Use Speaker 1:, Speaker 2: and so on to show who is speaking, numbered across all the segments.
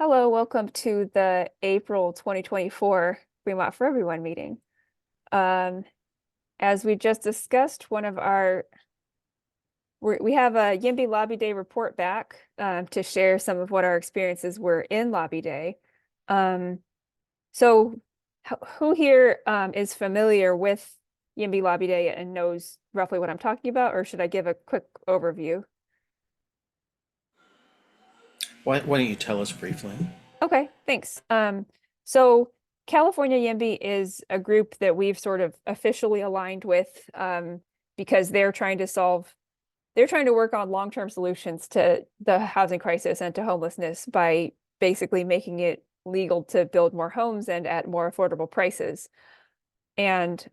Speaker 1: Hello, welcome to the April 2024 Fremont for Everyone meeting. Um, as we just discussed, we have a YIMBY Lobby Day report back to share some of what our experiences were in Lobby Day. Um, so who here is familiar with YIMBY Lobby Day and knows roughly what I'm talking about, or should I give a quick overview?
Speaker 2: Why don't you tell us briefly?
Speaker 1: Okay, thanks. So California YIMBY is a group that we've sort of officially aligned with because they're trying to work on long-term solutions to the housing crisis and to homelessness by basically making it legal to build more homes and at more affordable prices. And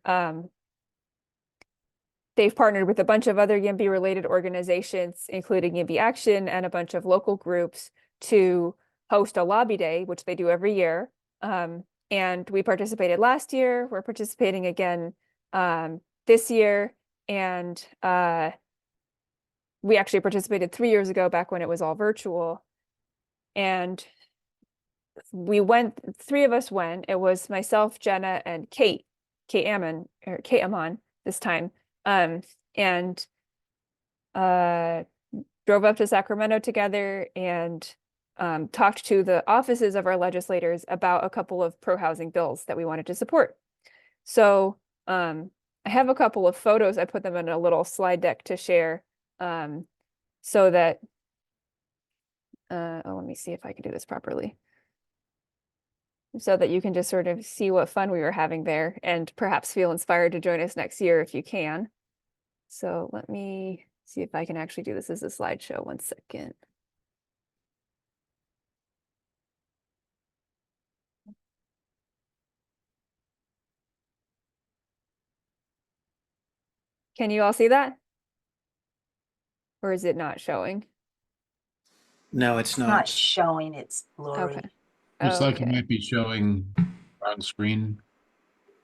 Speaker 1: they've partnered with a bunch of other YIMBY related organizations, including YIMBY Action and a bunch of local groups to host a lobby day, which they do every year. And we participated last year. We're participating again this year. And we actually participated 3 years ago, back when it was all virtual. And three of us went. It was myself, Jenna, and Kate Amon this time. And drove up to Sacramento together and talked to the offices of our legislators about a couple of pro-housing bills that we wanted to support. So I have a couple of photos. I put them in a little slide deck to share so that, let me see if I can do this properly. So that you can just sort of see what fun we were having there and perhaps feel inspired to join us next year if you can. So let me see if I can actually do this as a slideshow. 1 second. Can you all see that? Or is it not showing?
Speaker 2: No, it's
Speaker 3: It's not
Speaker 2: not.
Speaker 3: showing, it's
Speaker 1: Okay.
Speaker 3: blurry.
Speaker 4: Looks like it
Speaker 1: Okay.
Speaker 4: might be showing on screen.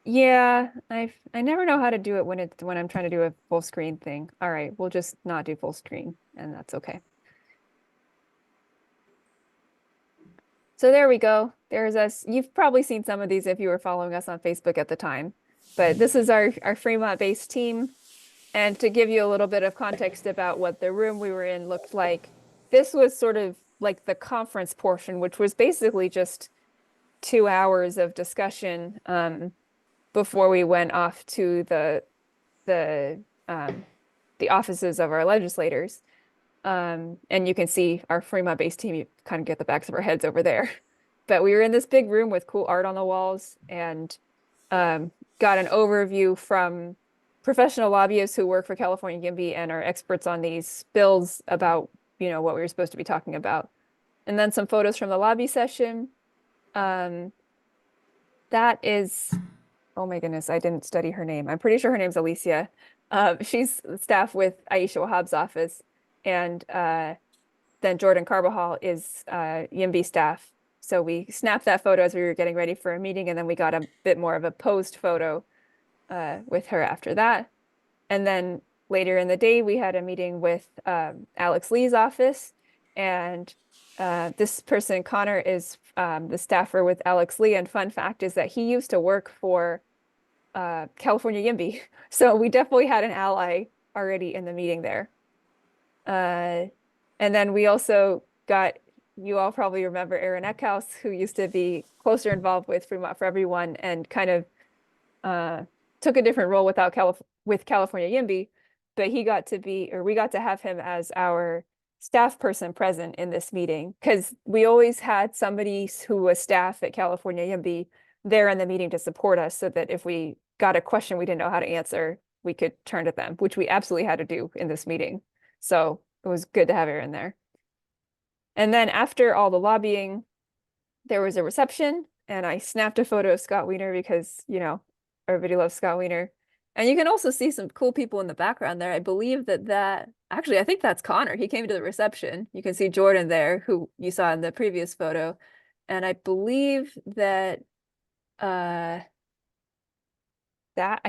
Speaker 1: Yeah, I never know how to do it when I'm trying to do a full screen thing. All right, we'll just not do full screen, and that's okay. So there we go. There's us. You've probably seen some of these if you were following us on Facebook at the time. But this is our Fremont-based team. And to give you a little bit of context about what the room we were in looked like, this was sort of like the conference portion, which was basically just 2 hours of discussion before we went off to the the offices of our legislators. And you can see our Fremont-based team, you kind of get the backs of our heads over there. But we were in this big room with cool art on the walls and got an overview from professional lobbyists who work for California YIMBY and are experts on these bills about, what we were supposed to be talking about. And then some photos from the lobby session. That is, oh my goodness, I didn't study her name. I'm pretty sure her name's Alicia. She's staff with Aisha Wahab's office. And then Jordan Carbajal is YIMBY staff. So we snapped that photo as we were getting ready for a meeting, and then we got a bit more of a posed photo with her after that. And then later in the day, we had a meeting with Alex Lee's office. And this person, Connor, is the staffer with Alex Lee. And fun fact is that he used to work for California YIMBY. So we definitely had an ally already in the meeting there. And then we also got, you all probably remember Aaron Eckhouse, who used to be closer involved with Fremont for Everyone and kind of took a different role with California YIMBY, but we got to have him as our staff person present in this meeting because we always had somebody who was staff at California YIMBY there in the meeting to support us so that if we got a question we didn't know how to answer, we could turn to them, which we absolutely had to do in this meeting. So it was good to have Aaron there. And then after all the lobbying, there was a reception, and I snapped a photo of Scott Wiener because, everybody loves Scott Wiener. And you can also see some cool people in the background there. I believe actually, I think that's Connor. He came to the reception. You can see Jordan there, who you saw in the previous photo. And I believe that I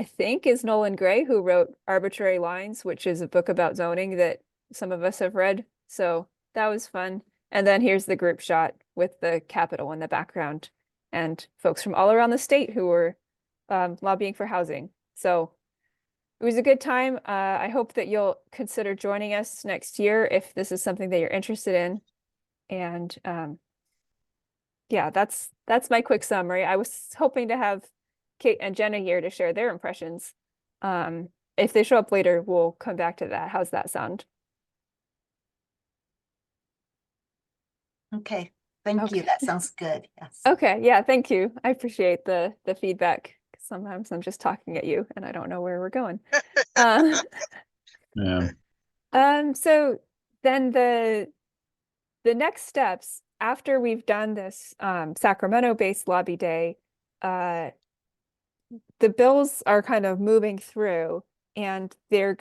Speaker 1: think is Nolan Gray, who wrote Arbitrary Lines, which is a book about zoning that some of us have read. So that was fun. And then here's the group shot with the Capitol in the background and folks from all around the state who were lobbying for housing. So it was a good time. I hope that you'll consider joining us next year if this is something that you're interested in. And yeah, that's my quick summary. I was hoping to have Kate and Jenna here to share their impressions. If they show up later, we'll come back to that. How's that sound?
Speaker 3: Okay, thank you.
Speaker 1: Okay.
Speaker 3: That sounds good. Yes.
Speaker 1: Okay, yeah, thank you. I appreciate the feedback. Sometimes I'm just talking at you and I don't know where we're going. Um,
Speaker 4: Yeah.
Speaker 1: so then the next steps after we've done this Sacramento-based lobby day, the bills are kind of moving through, and there's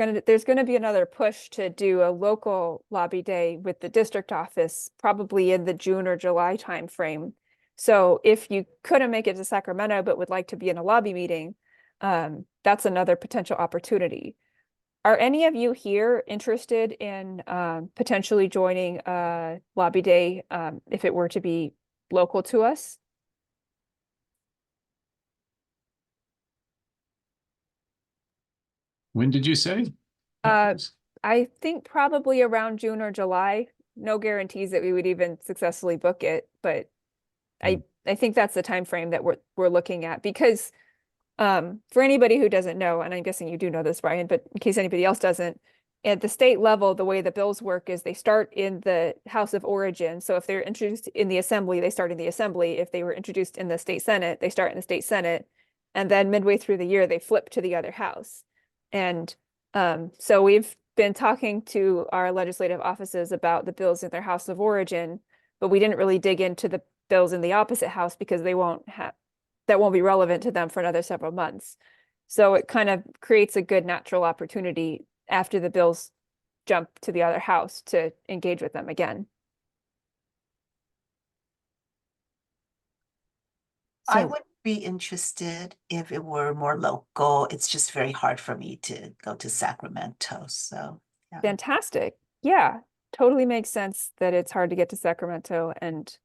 Speaker 1: gonna be another push to do a local lobby day with the district office, probably in the June or July timeframe. So if you couldn't make it to Sacramento but would like to be in a lobby meeting, that's another potential opportunity. Are any of you here interested in potentially joining a lobby day if it were to be local to us?
Speaker 4: When did you say?
Speaker 1: I think probably around June or July. No guarantees that we would even successfully book it, but I think that's the time frame that we're looking at, because for anybody who doesn't know, and I'm guessing you do know this, Brian, but in case anybody else doesn't, at the state level, the way the bills work is they start in the House of Origin. So if they're introduced in the Assembly, they start in the Assembly. If they were introduced in the State Senate, they start in the State Senate. And then midway through the year, they flip to the other house. And so we've been talking to our legislative offices about the bills in their House of Origin, but we didn't really dig into the bills in the opposite house because that won't be relevant to them for another several months. So it kind of creates a good natural opportunity after the bills jump to the other house to engage with them again.
Speaker 3: I
Speaker 1: So
Speaker 3: would be interested if it were more local. It's just very hard for me to go to Sacramento. So, yeah.
Speaker 1: fantastic. Yeah, totally makes sense that it's hard to get to Sacramento. And,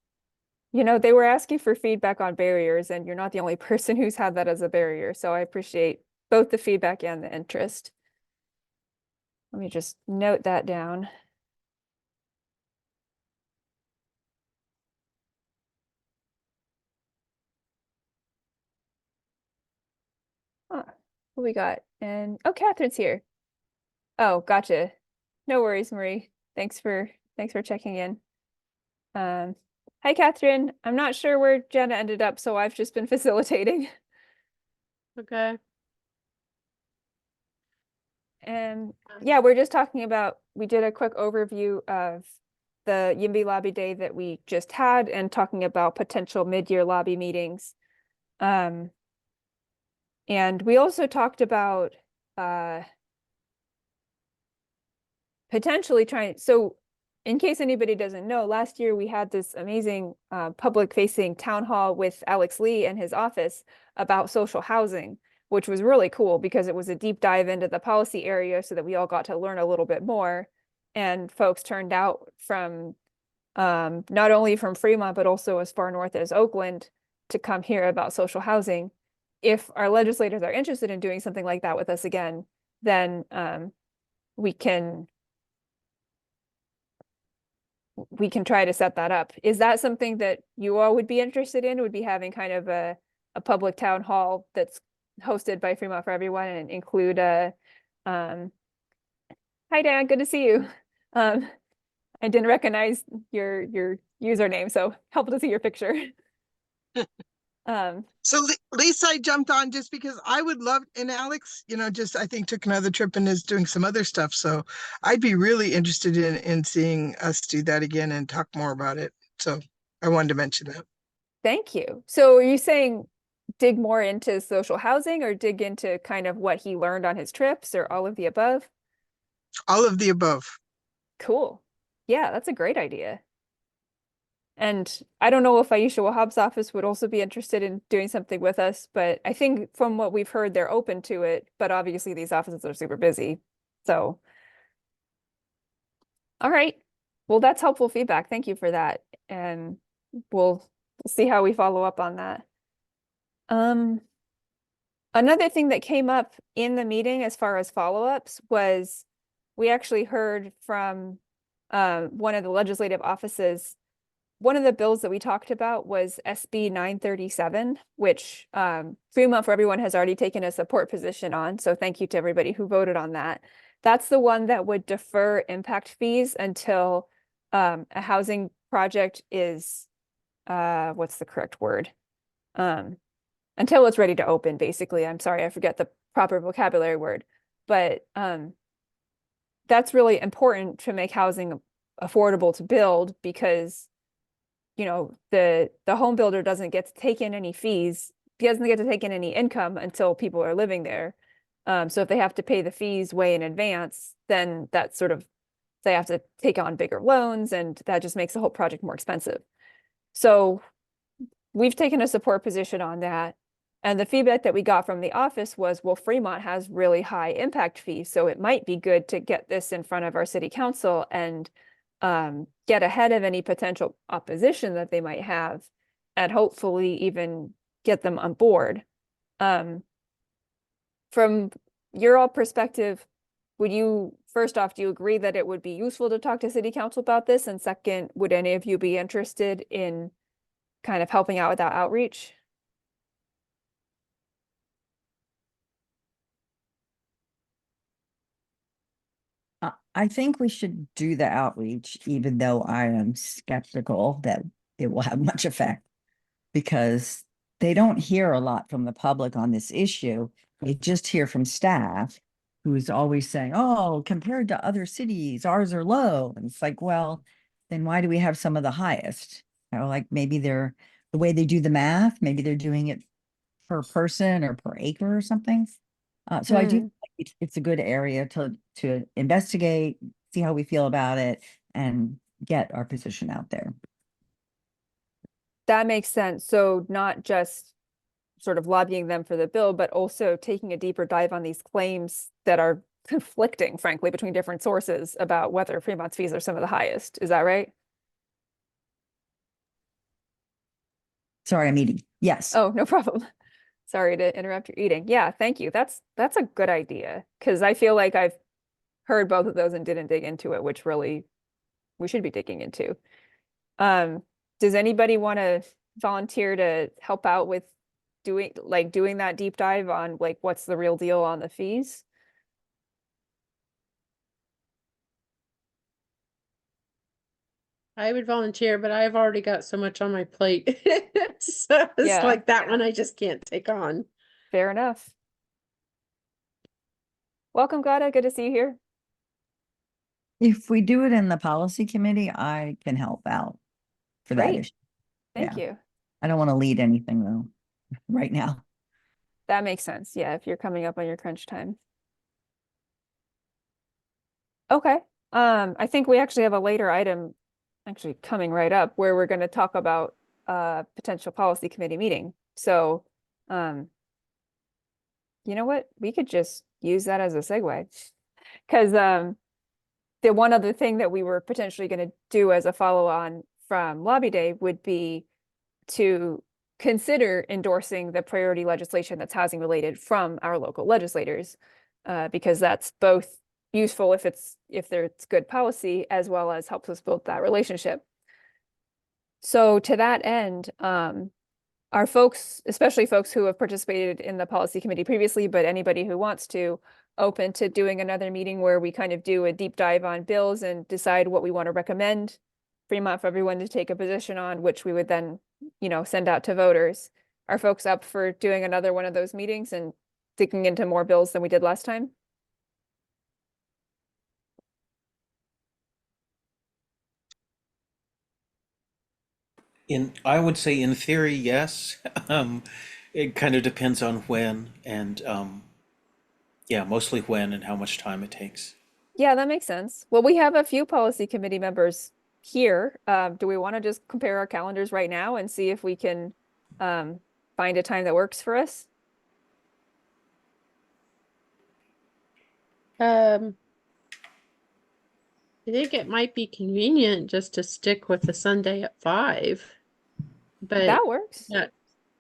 Speaker 1: you know, they were asking for feedback on barriers, and you're not the only person who's had that as a barrier. So I appreciate both the feedback and the interest. Let me just note that down. Huh, what we got? And oh, Catherine's here. Oh, gotcha. No worries, Marie. Thanks for checking in. Hi, Catherine. I'm not sure where Jenna ended up, so I've just been facilitating.
Speaker 5: Okay.
Speaker 1: And yeah, we're just talking about, we did a quick overview of the YIMBY lobby day that we just had and talking about potential mid-year lobby meetings. And we also talked about potentially trying, so in case anybody doesn't know, last year we had this amazing public-facing town hall with Alex Lee and his office about social housing, which was really cool because it was a deep dive into the policy area so that we all got to learn a little bit more. And folks turned out from not only from Fremont, but also as far north as Oakland to come hear about social housing. If our legislators are interested in doing something like that with us again, then we can try to set that up. Is that something that you all would be interested in? Would be having kind of a public town hall that's hosted by Fremont for Everyone and include a hi Dan, good to see you. I didn't recognize your username, so helpful to see your picture.
Speaker 6: So Lisa, I jumped on just because I would love, and Alex, just I think took another trip and is doing some other stuff. So I'd be really interested in seeing us do that again and talk more about it. So I wanted to mention that.
Speaker 1: Thank you. So are you saying dig more into social housing or dig into kind of what he learned on his trips or all of the above?
Speaker 6: All of the above.
Speaker 1: Cool. Yeah, that's a great idea. And I don't know if Aisha Wahab's office would also be interested in doing something with us, but I think from what we've heard, they're open to it. But obviously these offices are super busy. So, all right. Well, that's helpful feedback. Thank you for that. And we'll see how we follow up on that. Another thing that came up in the meeting as far as follow-ups was we actually heard from one of the legislative offices. One of the bills that we talked about was SB 937, which Fremont for Everyone has already taken a support position on. So thank you to everybody who voted on that. That's the one that would defer impact fees until a housing project is, what's the correct word? Until it's ready to open, basically. I'm sorry, I forget the proper vocabulary word. But that's really important to make housing affordable to build because you know, the home builder doesn't get to take in any fees. He doesn't get to take in any income until people are living there. So if they have to pay the fees way in advance, then that sort of, they have to take on bigger loans and that just makes the whole project more expensive. So we've taken a support position on that. And the feedback that we got from the office was, well, Fremont has really high impact fees, so it might be good to get this in front of our city council and get ahead of any potential opposition that they might have and hopefully even get them on board. From your all perspective, would you, first off, do you agree that it would be useful to talk to city council about this? And second, would any of you be interested in kind of helping out with that outreach?
Speaker 7: I think we should do the outreach, even though I am skeptical that it will have much effect. Because they don't hear a lot from the public on this issue. They just hear from staff who is always saying, oh, compared to other cities, ours are low. And it's like, well, then why do we have some of the highest? You know, like maybe they're the way they do the math, maybe they're doing it per person or per acre or something. So I do think it's a good area to investigate, see how we feel about it, and get our position out there.
Speaker 1: That makes sense. So not just sort of lobbying them for the bill, but also taking a deeper dive on these claims that are conflicting, frankly, between different sources about whether Fremont's fees are some of the highest. Is that right?
Speaker 7: Sorry, I'm eating. Yes.
Speaker 1: Oh, no problem. Sorry to interrupt your eating. Yeah, thank you. That's a good idea because I feel like I've heard both of those and didn't dig into it, which really we should be digging into. Does anybody want to volunteer to help out with doing that deep dive on like what's the real deal on the fees?
Speaker 5: I would volunteer, but I've already got so much on my plate. So it's
Speaker 1: Yeah.
Speaker 5: like that one I just can't take on.
Speaker 1: Fair enough. Welcome, Gada. Good to see you here.
Speaker 7: If we do it in the policy committee, I can help out for that
Speaker 1: Great.
Speaker 7: issue.
Speaker 1: Thank
Speaker 7: Yeah.
Speaker 1: you.
Speaker 7: I don't want to lead anything though, right now.
Speaker 1: That makes sense. Yeah, if you're coming up on your crunch time. Okay. I think we actually have a later item actually coming right up where we're going to talk about potential policy committee meeting. So, you know what? We could just use that as a segue. Because the one other thing that we were potentially going to do as a follow-on from Lobby Day would be to consider endorsing the priority legislation that's housing related from our local legislators, because that's both useful if there's good policy as well as helps us build that relationship. So to that end, our folks, especially folks who have participated in the policy committee previously, but anybody who wants to, open to doing another meeting where we kind of do a deep dive on bills and decide what we want to recommend Fremont for Everyone to take a position on, which we would then, send out to voters. Are folks up for doing another one of those meetings and digging into more bills than we did last time?
Speaker 2: I would say in theory, yes. It kind of depends on when and yeah, mostly when and how much time it takes.
Speaker 1: Yeah, that makes sense. Well, we have a few policy committee members here. Do we want to just compare our calendars right now and see if we can find a time that works for us?
Speaker 5: I think it might be convenient just to stick with the Sunday at 5. But
Speaker 1: That works.
Speaker 5: yeah,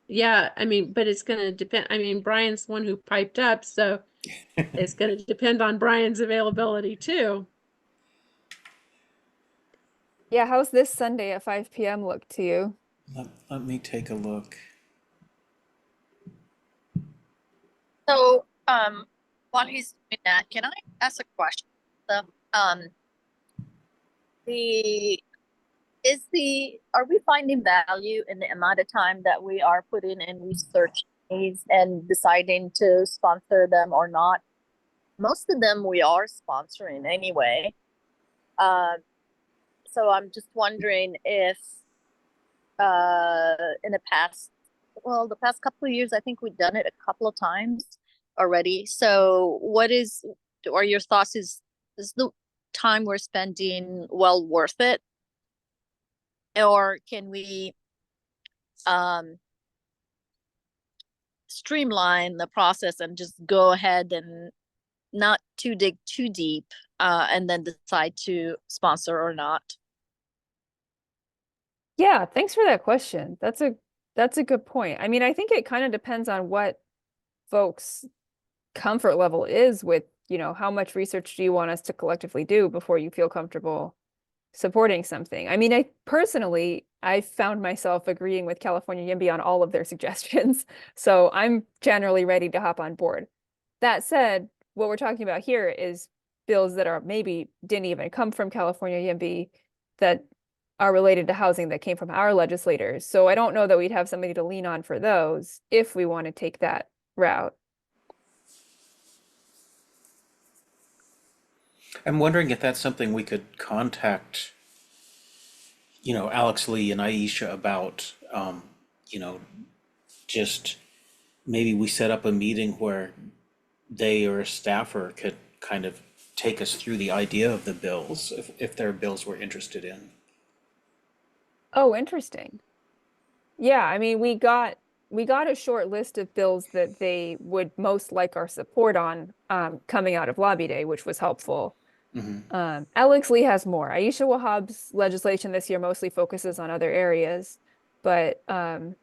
Speaker 5: yeah, I mean, but it's gonna depend. I mean, Brian's the one who piped up, so it's gonna depend on Brian's availability too.
Speaker 1: Yeah, how's this Sunday at 5 p.m. look to you?
Speaker 2: Let me take a look.
Speaker 8: So, while he's doing that, can I ask a question? The, um, the, are we finding value in the amount of time that we are putting in research needs and deciding to sponsor them or not? Most of them we are sponsoring anyway. So I'm just wondering if, in the past couple of years, I think we've done it a couple of times already. So are your thoughts, is the time we're spending well worth it? Or can we streamline the process and just go ahead and not to dig too deep, and then decide to sponsor or not?
Speaker 1: Yeah, thanks for that question. That's a good point. I mean, I think it kind of depends on what folks' comfort level is with, how much research do you want us to collectively do before you feel comfortable supporting something. I mean, I found myself agreeing with California YIMBY on all of their suggestions. So I'm generally ready to hop on board. That said, what we're talking about here is bills that are maybe didn't even come from California YIMBY that are related to housing that came from our legislators. So I don't know that we'd have somebody to lean on for those if we want to take that route.
Speaker 2: I'm wondering if that's something we could contact, Alex Lee and Aisha about, you know, just maybe we set up a meeting where they or a staffer could kind of take us through the idea of the bills, if there are bills we're interested in.
Speaker 1: Oh, interesting. Yeah, I mean, we got a short list of bills that they would most like our support on coming out of Lobby Day, which was helpful. Alex Lee has more. Aisha Wahhab's legislation this year mostly focuses on other areas, but yeah,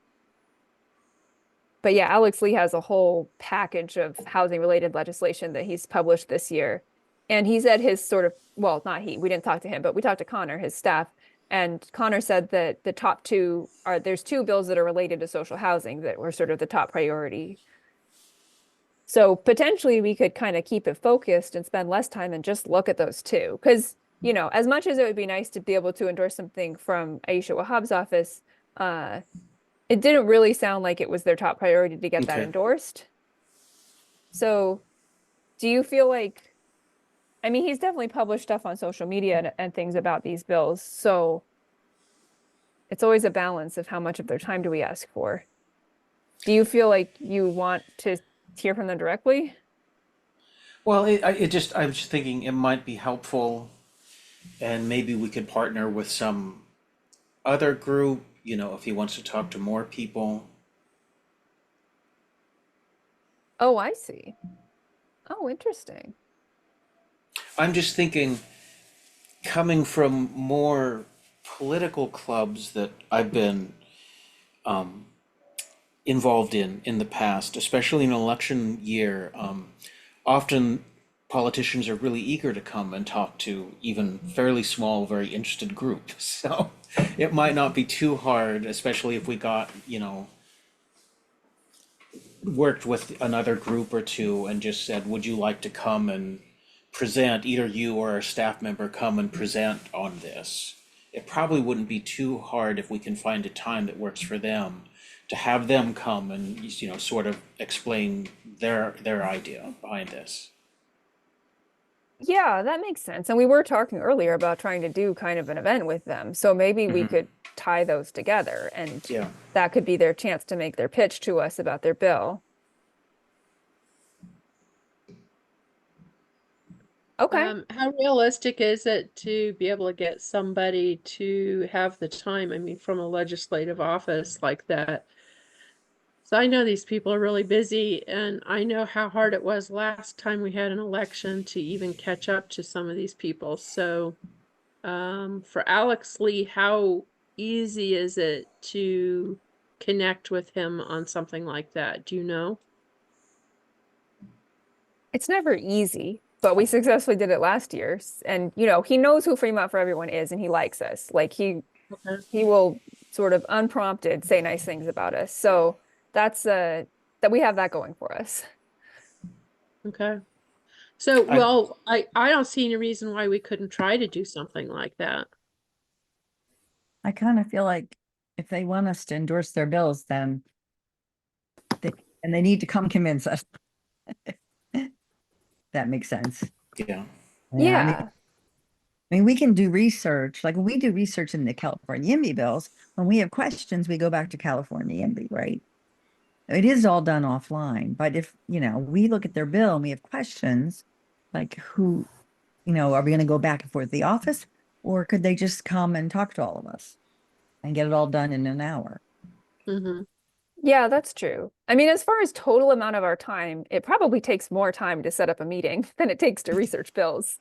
Speaker 1: Alex Lee has a whole package of housing related legislation that he's published this year. And he said his sort of, well, not he, we didn't talk to him, but we talked to Connor, his staff. And Connor said that the top two there's two bills that are related to social housing that were sort of the top priority. So potentially we could kind of keep it focused and spend less time and just look at those two. Because, as much as it would be nice to be able to endorse something from Aisha Wahhab's office, it didn't really sound like it was their top priority to get that
Speaker 2: Okay.
Speaker 1: endorsed. So do you feel like, I mean, he's definitely published stuff on social media and things about these bills. So it's always a balance of how much of their time do we ask for. Do you feel like you want to hear from them directly?
Speaker 2: Well, I'm just thinking it might be helpful, and maybe we could partner with some other group, if he wants to talk to more people.
Speaker 1: Oh, I see. Oh, interesting.
Speaker 2: I'm just thinking, coming from more political clubs that I've been involved in the past, especially in an election year, often politicians are really eager to come and talk to even fairly small, very interested groups. So it might not be too hard, especially if we got, worked with another group or two and just said, would you like to come and present, either you or a staff member come and present on this? It probably wouldn't be too hard if we can find a time that works for them to have them come and, sort of explain their idea behind this.
Speaker 1: Yeah, that makes sense. And we were talking earlier about trying to do kind of an event with them. So maybe we could tie those together and
Speaker 2: Yeah.
Speaker 1: that could be their chance to make their pitch to us about their bill. Okay.
Speaker 5: How realistic is it to be able to get somebody to have the time? I mean, from a legislative office like that. So I know these people are really busy, and I know how hard it was last time we had an election to even catch up to some of these people. So, for Alex Lee, how easy is it to connect with him on something like that? Do you know?
Speaker 1: It's never easy, but we successfully did it last year. And, you know, he knows who Fremont for Everyone is and he likes us. Like
Speaker 5: Okay.
Speaker 1: he will sort of unprompted say nice things about us. So that's that we have that going for us.
Speaker 5: Okay. So,
Speaker 2: I-
Speaker 5: well, I don't see any reason why we couldn't try to do something like that.
Speaker 7: I kind of feel like if they want us to endorse their bills, then they need to come convince us. That makes sense.
Speaker 2: Yeah.
Speaker 1: Yeah.
Speaker 7: I mean, we can do research, like when we do research in the California YIMBY bills, when we have questions, we go back to California YIMBY, right? It is all done offline, but if, you know, we look at their bill and we have questions, like who, you know, are we going to go back and forth the office, or could they just come and talk to all of us and get it all done in an hour?
Speaker 5: Mm-hmm.
Speaker 1: Yeah, that's true. I mean, as far as total amount of our time, it probably takes more time to set up a meeting than it takes to research bills.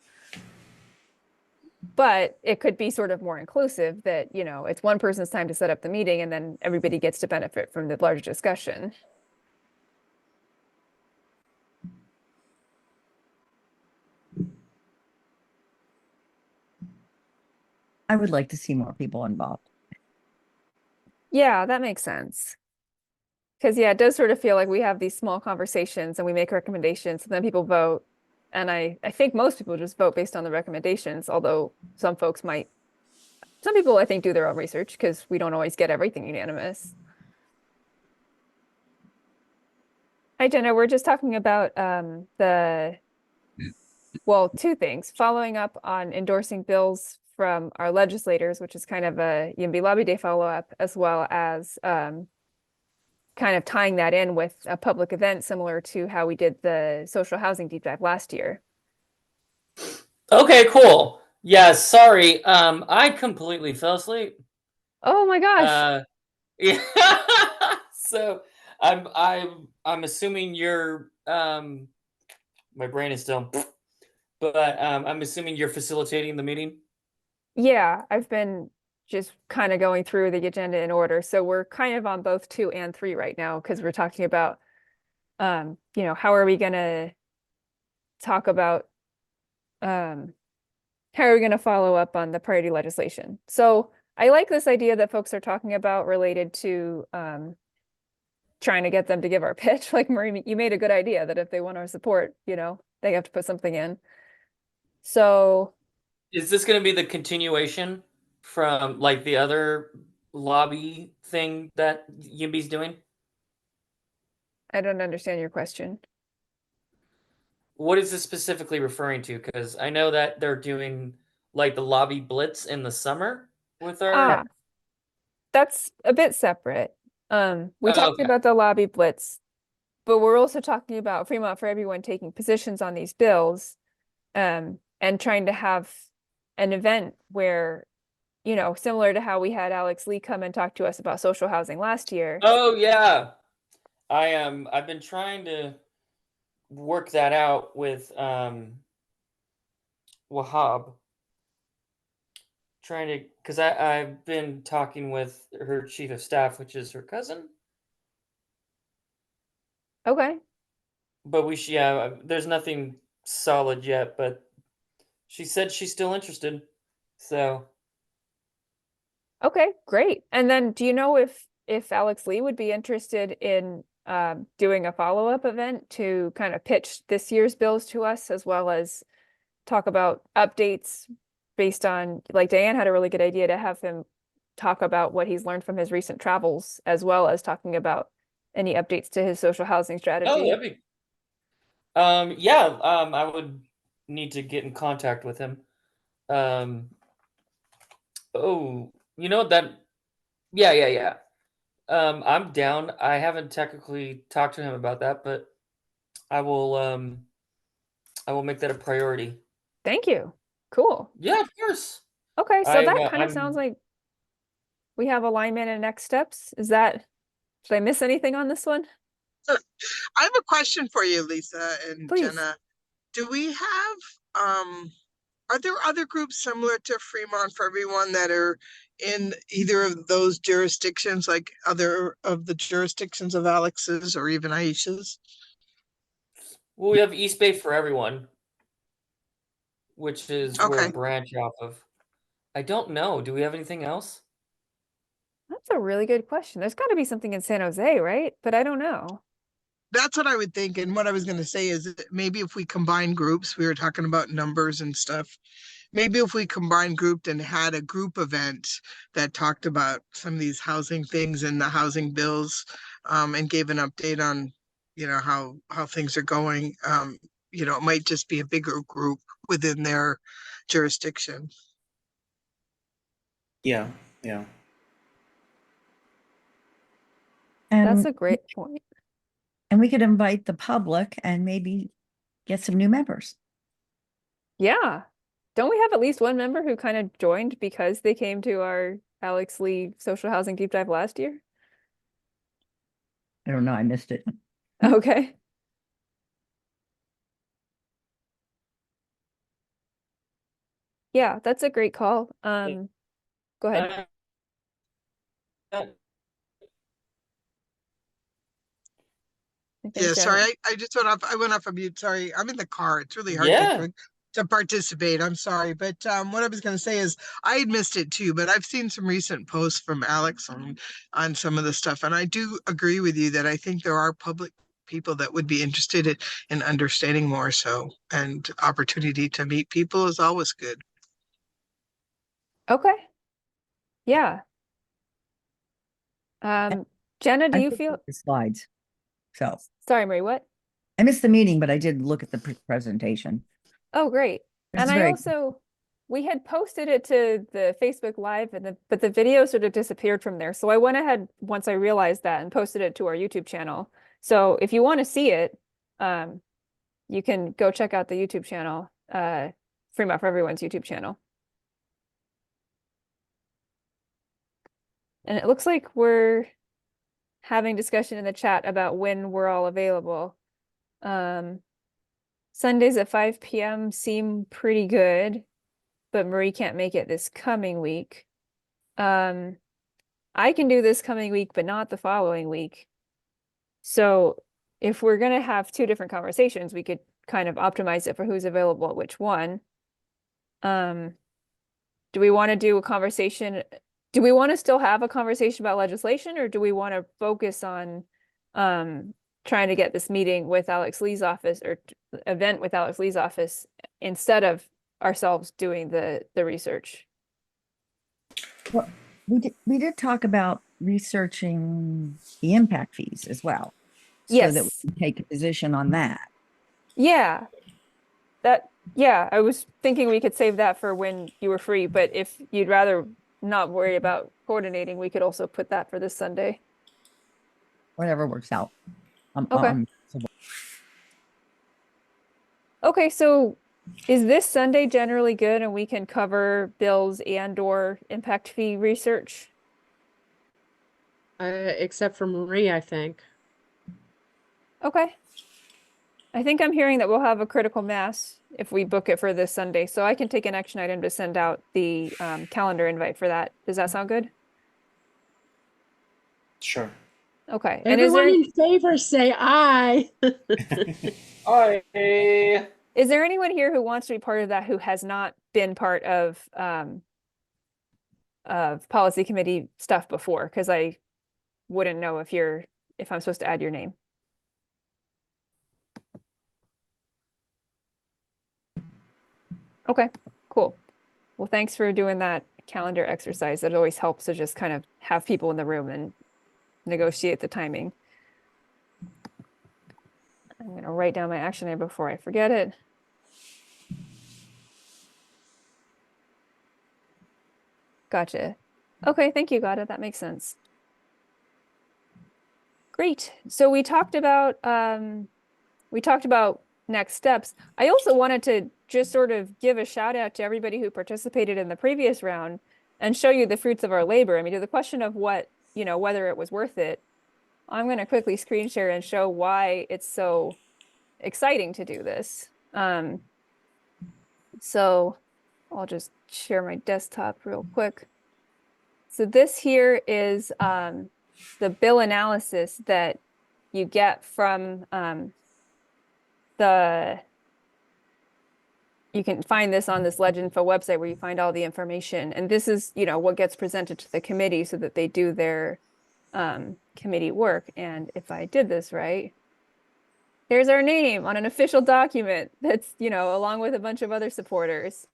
Speaker 1: But it could be sort of more inclusive that, you know, it's one person's time to set up the meeting and then everybody gets to benefit from the larger discussion.
Speaker 7: I would like to see more people involved.
Speaker 1: Yeah, that makes sense. Because yeah, it does sort of feel like we have these small conversations and we make recommendations and then people vote. And I think most people just vote based on the recommendations, although some people I think do their own research because we don't always get everything unanimous. Hi, Jenna. We're just talking about well, two things. Following up on endorsing bills from our legislators, which is kind of a YIMBY Lobby Day follow-up, as well as kind of tying that in with a public event similar to how we did the social housing deep dive last year.
Speaker 9: Okay, cool. Yeah, sorry. I completely fell asleep.
Speaker 1: Oh my gosh.
Speaker 9: Yeah. So I'm assuming you're my brain is still but I'm assuming you're facilitating the meeting.
Speaker 1: Yeah, I've been just kind of going through the agenda in order. So we're kind of on both 2 and 3 right now because we're talking about you know, how are we gonna talk about how are we going to follow up on the priority legislation? So I like this idea that folks are talking about related to trying to get them to give our pitch. Like Marie, you made a good idea that if they want our support, you know, they have to put something in. So
Speaker 9: Is this going to be the continuation from like the other lobby thing that Yimby's doing?
Speaker 1: I don't understand your question.
Speaker 9: What is this specifically referring to? Because I know that they're doing like the lobby blitz in the summer with our.
Speaker 1: That's a bit separate. We
Speaker 9: Oh,
Speaker 1: talked
Speaker 9: okay.
Speaker 1: about the lobby blitz, but we're also talking about Fremont for Everyone taking positions on these bills, and trying to have an event where, you know, similar to how we had Alex Lee come and talk to us about social housing last year.
Speaker 9: Oh yeah, I am. I've been trying to work that out with Wahab. Trying to, because I've been talking with her chief of staff, which is her cousin.
Speaker 1: Okay.
Speaker 9: But yeah, there's nothing solid yet, but she said she's still interested. So
Speaker 1: Okay, great. And then do you know if Alex Lee would be interested in doing a follow-up event to kind of pitch this year's bills to us as well as talk about updates based on, like Diane had a really good idea to have him talk about what he's learned from his recent travels as well as talking about any updates to his social housing strategy.
Speaker 9: that'd be yeah, I would need to get in contact with him. Oh, you know that yeah. I'm down. I haven't technically talked to him about that, but I will make that a priority.
Speaker 1: Thank you. Cool.
Speaker 9: Yeah, of course.
Speaker 1: Okay, so that kind of
Speaker 9: I'm
Speaker 1: sounds like we have alignment and next steps. Did I miss anything on this one?
Speaker 6: I have a question for you, Lisa and
Speaker 1: Please.
Speaker 6: Jenna. Do we have Are there other groups similar to Fremont for Everyone that are in either of those jurisdictions, like other of the jurisdictions of Alex's or even Aisha's?
Speaker 9: Well, we have East Bay for Everyone, which is we're a
Speaker 6: Okay,
Speaker 9: branch off of. I don't know. Do we have anything else?
Speaker 1: That's a really good question. There's got to be something in San Jose, right? But I don't know.
Speaker 6: that's what I would think. And what I was going to say is that maybe if we combine groups, we were talking about numbers and stuff. Maybe if we combined grouped and had a group event that talked about some of these housing things and the housing bills, and gave an update on, how things are going. It might just be a bigger group within their jurisdiction.
Speaker 2: Yeah, yeah.
Speaker 1: That's
Speaker 7: And,
Speaker 1: a great point.
Speaker 7: and we could invite the public and maybe get some new members.
Speaker 1: Yeah. Don't we have at least one member who kind of joined because they came to our Alex Lee social housing deep dive last year?
Speaker 7: I don't know, I missed it.
Speaker 1: Okay. Yeah, that's a great call. Go ahead.
Speaker 9: Uh,
Speaker 1: I think
Speaker 6: Yeah, sorry,
Speaker 1: Jen,
Speaker 6: I just went off. I went off of mute. Sorry, I'm in the car. It's really hard
Speaker 9: yeah.
Speaker 6: to participate. I'm sorry, but what I was going to say is I had missed it too. But I've seen some recent posts from Alex on some of the stuff, and I do agree with you that I think there are public people that would be interested in understanding more. So, and opportunity to meet people is always good.
Speaker 1: okay. Yeah. Jenna, do
Speaker 7: I
Speaker 1: you
Speaker 7: did
Speaker 1: feel,
Speaker 7: look at the slides. So
Speaker 1: sorry, Marie, what?
Speaker 7: I missed the meeting, but I did look at the presentation.
Speaker 1: Oh, great.
Speaker 7: This
Speaker 1: And
Speaker 7: is
Speaker 1: I
Speaker 7: very,
Speaker 1: also, we had posted it to the Facebook Live but the video sort of disappeared from there. So I went ahead once I realized that and posted it to our YouTube channel. So if you want to see it, you can go check out the YouTube channel, Fremont for Everyone's YouTube channel. And it looks like we're having discussion in the chat about when we're all available. Sundays at 5 p.m. seem pretty good, but Marie can't make it this coming week. I can do this coming week, but not the following week. So if we're going to have two different conversations, we could kind of optimize it for who's available at which one. Do we want to do a conversation? Do we want to still have a conversation about legislation, or do we want to focus on trying to get this meeting with Alex Lee's office or event with Alex Lee's office instead of ourselves doing the research?
Speaker 7: well, we did talk about researching the impact fees as well. So that we
Speaker 1: Yes.
Speaker 7: can take a position on that.
Speaker 1: Yeah. Yeah, I was thinking we could save that for when you were free, but if you'd rather not worry about coordinating, we could also put that for this Sunday.
Speaker 7: Whatever works out.
Speaker 1: Okay. Okay, so is this Sunday generally good and we can cover bills and or impact fee research?
Speaker 5: Except for Marie, I think.
Speaker 1: Okay. I think I'm hearing that we'll have a critical mass if we book it for this Sunday, so I can take an action item to send out the calendar invite for that. Does that sound good?
Speaker 2: Sure.
Speaker 1: Okay. And is
Speaker 5: Everyone
Speaker 1: there
Speaker 5: in favor say aye.
Speaker 9: Hi.
Speaker 1: anyone here who wants to be part of that who has not been part of policy committee stuff before? Because I wouldn't know if I'm supposed to add your name. Okay, cool. Well, thanks for doing that calendar exercise. It always helps to just kind of have people in the room and negotiate the timing. I'm going to write down my action item before I forget it. Gotcha. Okay, thank you, got it. That makes sense. Great. So we talked about next steps. I also wanted to just sort of give a shout out to everybody who participated in the previous round and show you the fruits of our labor. I mean, to the question of whether it was worth it, I'm going to quickly screen share and show why it's so exciting to do this. So I'll just share my desktop real quick. So this here is the bill analysis that you get from you can find this on this Legend.info website where you find all the information. And this is, you know, what gets presented to the committee so that they do their committee work. And if I did this right, there's our name on an official document that's, you know, along with a bunch of other supporters.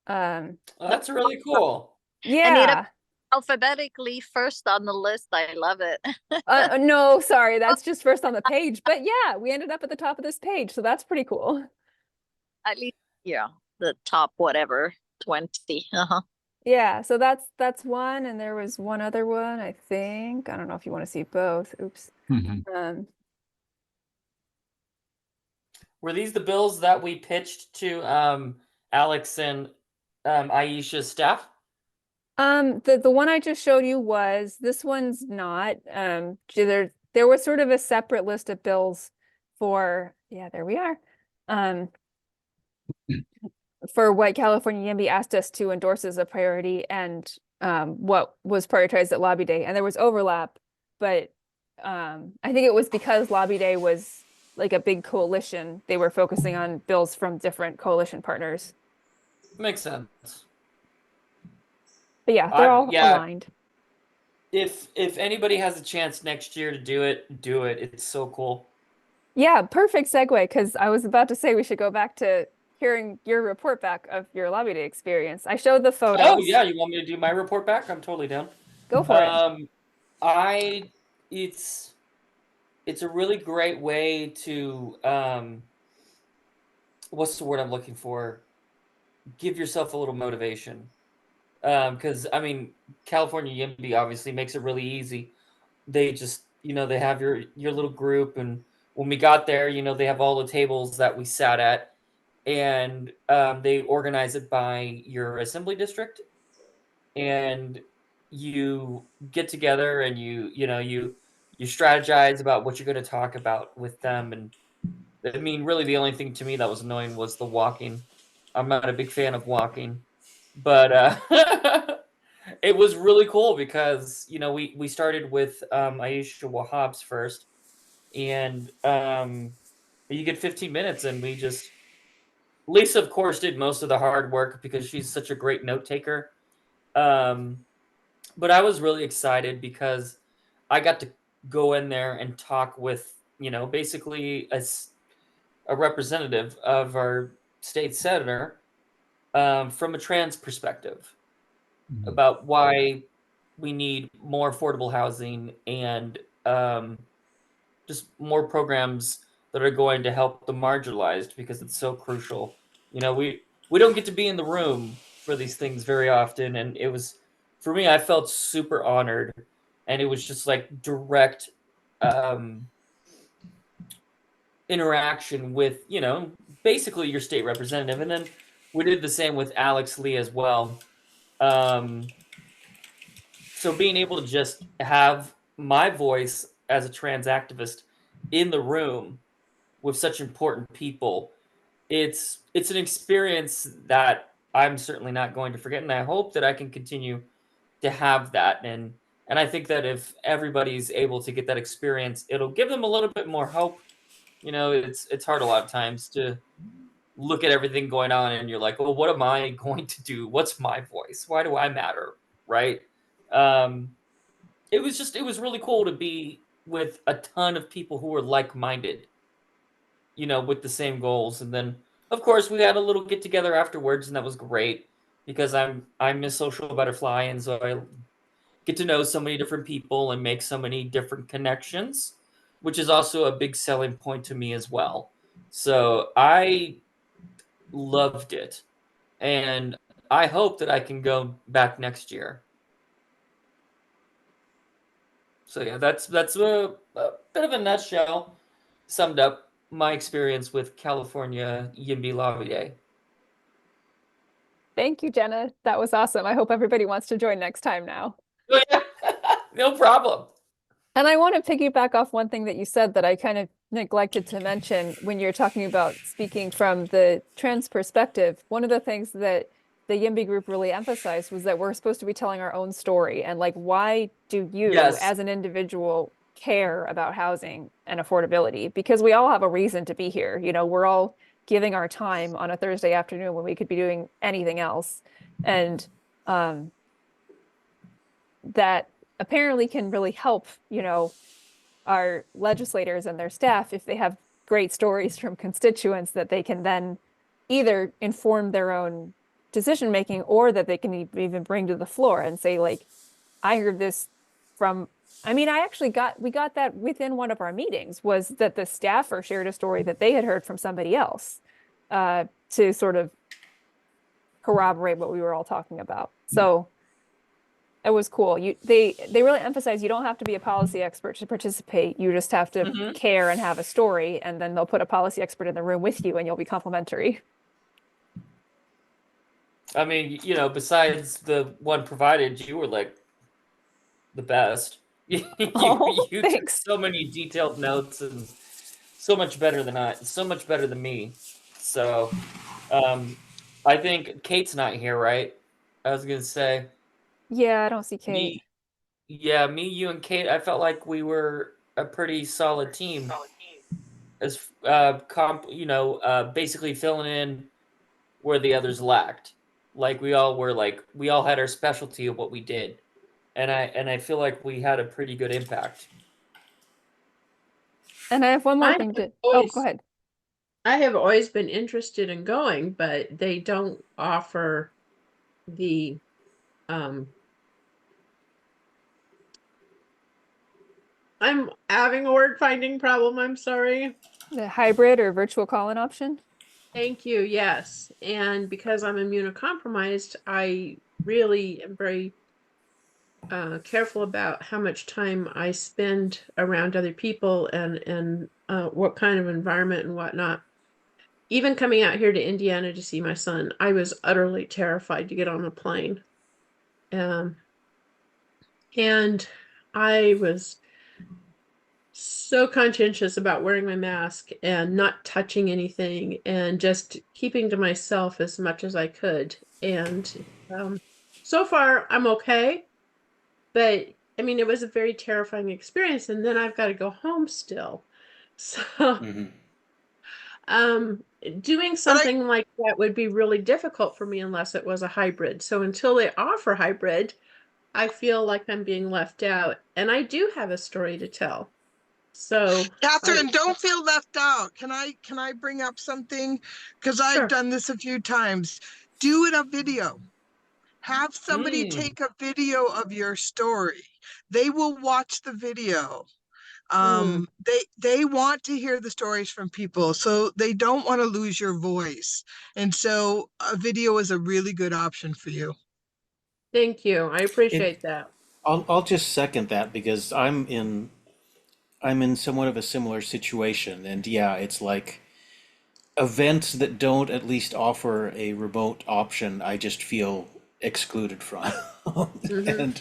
Speaker 9: Oh, that's really cool.
Speaker 1: Yeah.
Speaker 8: Alphabetically first on the list. I love it.
Speaker 1: No, sorry, that's just first on the page. But yeah, we ended up at the top of this page, so that's pretty cool.
Speaker 8: At least, yeah, the top whatever 20. Uh-huh.
Speaker 1: Yeah, so that's one, and there was one other one, I think. I don't know if you want to see both. Oops.
Speaker 4: Mhm.
Speaker 9: Were these the bills that we pitched to Alex and Aisha's staff?
Speaker 1: The one I just showed you was, this one's not. There was sort of a separate list of bills for, yeah, there we are. For what California YIMBY asked us to endorse as a priority and what was prioritized at Lobby Day. And there was overlap, but I think it was because Lobby Day was like a big coalition. They were focusing on bills from different coalition partners.
Speaker 9: Makes sense.
Speaker 1: But yeah, they're all
Speaker 9: yeah.
Speaker 1: aligned.
Speaker 9: If anybody has a chance next year to do it, do it. It's so cool.
Speaker 1: Yeah, perfect segue, because I was about to say we should go back to hearing your report back of your Lobby Day experience. I showed the photos.
Speaker 9: Oh yeah, you want me to do my report back? I'm totally down.
Speaker 1: Go for it.
Speaker 9: It's a really great way to what's the word I'm looking for? Give yourself a little motivation. Because I mean, California YIMBY obviously makes it really easy. They just, they have your little group, and when we got there, they have all the tables that we sat at, and they organize it by your assembly district, and you get together and you strategize about what you're going to talk about with them. And I mean, really, the only thing to me that was annoying was the walking. I'm not a big fan of walking, but it was really cool because we started with Aisha Wahab's first, and you get 15 minutes, and we just Lisa, of course, did most of the hard work because she's such a great note taker. But I was really excited because I got to go in there and talk with basically a representative of our state senator from a trans perspective about why we need more affordable housing and just more programs that are going to help the marginalized, because it's so crucial. We don't get to be in the room for these things very often, and it was, for me, I felt super honored, and it was just like direct interaction with basically your state representative. And then we did the same with Alex Lee as well. So being able to just have my voice as a trans activist in the room with such important people, it's an experience that I'm certainly not going to forget, and I hope that I can continue to have that. And I think that if everybody's able to get that experience, it'll give them a little bit more hope. It's hard a lot of times to look at everything going on and you're like, well, what am I going to do? What's my voice? Why do I matter? Right? It was really cool to be with a ton of people who were like-minded, with the same goals. And then, of course, we had a little get together afterwards, and that was great because I'm a social butterfly, and so I get to know so many different people and make so many different connections, which is also a big selling point to me as well. So I loved it, and I hope that I can go back next year. So yeah, that's a bit of a nutshell, summed up my experience with California YIMBY Lobby Day.
Speaker 1: Thank you, Jenna. That was awesome. I hope everybody wants to join next time now.
Speaker 9: Oh, yeah. No problem.
Speaker 1: And I want to piggyback off one thing that you said that I kind of neglected to mention when you're talking about speaking from the trans perspective. One of the things that the YIMBY group really emphasized was that we're supposed to be telling our own story. And like, why do you,
Speaker 9: Yes.
Speaker 1: as an individual, care about housing and affordability? Because we all have a reason to be here. You know, we're all giving our time on a Thursday afternoon when we could be doing anything else. And that apparently can really help, you know, our legislators and their staff if they have great stories from constituents that they can then either inform their own decision making or that they can even bring to the floor and say, like, I heard this from, I mean, we got that within one of our meetings, was that the staffer shared a story that they had heard from somebody else to sort of corroborate what we were all talking about. So it was cool. They really emphasize you don't have to be a policy expert to participate. You just have to
Speaker 9: Mhm.
Speaker 1: care and have a story, and then they'll put a policy expert in the room with you and you'll be complimentary.
Speaker 9: I mean, you know, besides the one provided, you were like the best.
Speaker 1: Oh,
Speaker 9: You took
Speaker 1: thanks.
Speaker 9: so many detailed notes and so much better than me. So, I think Kate's not here, right? I was gonna say
Speaker 1: Yeah, I don't see Kate.
Speaker 9: me, yeah, me, you, and Kate. I felt like we were a pretty solid team, as basically filling in where the others lacked. Like we all had our specialty of what we did, and I feel like we had a pretty good impact.
Speaker 1: And I have one more
Speaker 5: I
Speaker 1: thing
Speaker 5: have
Speaker 1: to, oh,
Speaker 5: always
Speaker 1: go ahead.
Speaker 5: I have always been interested in going, but they don't offer the um I'm having a word finding problem, I'm sorry.
Speaker 1: The hybrid or virtual call-in option?
Speaker 5: Thank you, yes. And because I'm immunocompromised, I really am very careful about how much time I spend around other people and what kind of environment and whatnot. Even coming out here to Indiana to see my son, I was utterly terrified to get on a plane. Um, and I was so conscientious about wearing my mask and not touching anything and just keeping to myself as much as I could. And so far, I'm okay. But I mean, it was a very terrifying experience. And then I've got to go home still. So
Speaker 2: Hmm.
Speaker 5: um, doing
Speaker 6: But I,
Speaker 5: something like that would be really difficult for me unless it was a hybrid. So until they offer hybrid, I feel like I'm being left out. And I do have a story to tell. So I
Speaker 6: Catherine, don't feel left out. Can I bring up something? Because I've
Speaker 5: sure.
Speaker 6: done this a few times. Do it a video. Have somebody
Speaker 9: Mm.
Speaker 6: take a video of your story. They will watch the video.
Speaker 5: Mm,
Speaker 6: They want to hear the stories from people, so they don't want to lose your voice. And so a video is a really good option for you.
Speaker 5: thank you. I
Speaker 2: It,
Speaker 5: appreciate that.
Speaker 2: I'll just second that because I'm in somewhat of a similar situation, and yeah, it's like events that don't at least offer a remote option, I just feel excluded from.
Speaker 5: Hmm.
Speaker 2: And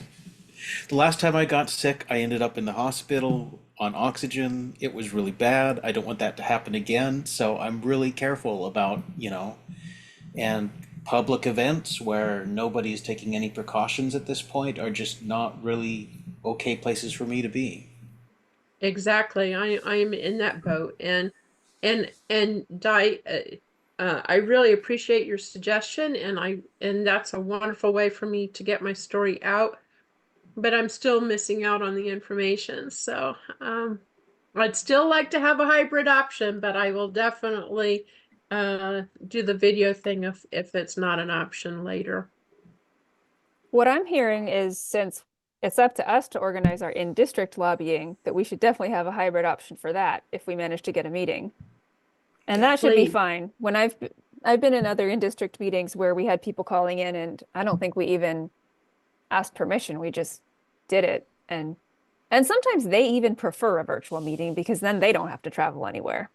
Speaker 2: the last time I got sick, I ended up in the hospital on oxygen. It was really bad. I don't want that to happen again, so I'm really careful about, and public events where nobody's taking any precautions at this point are just not really okay places for me to be.
Speaker 5: Exactly. I'm in that boat and Di I really appreciate your suggestion and that's a wonderful way for me to get my story out, but I'm still missing out on the information. So, I'd still like to have a hybrid option, but I will definitely do the video thing if it's not an option later.
Speaker 1: What I'm hearing is since it's up to us to organize our in-district lobbying, that we should definitely have a hybrid option for that if we manage to get a meeting. And that should be
Speaker 5: Please.
Speaker 1: fine. When I've been in other in-district meetings where we had people calling in and I don't think we even asked permission. We just did it. And sometimes they even prefer a virtual meeting because then they don't have to travel anywhere.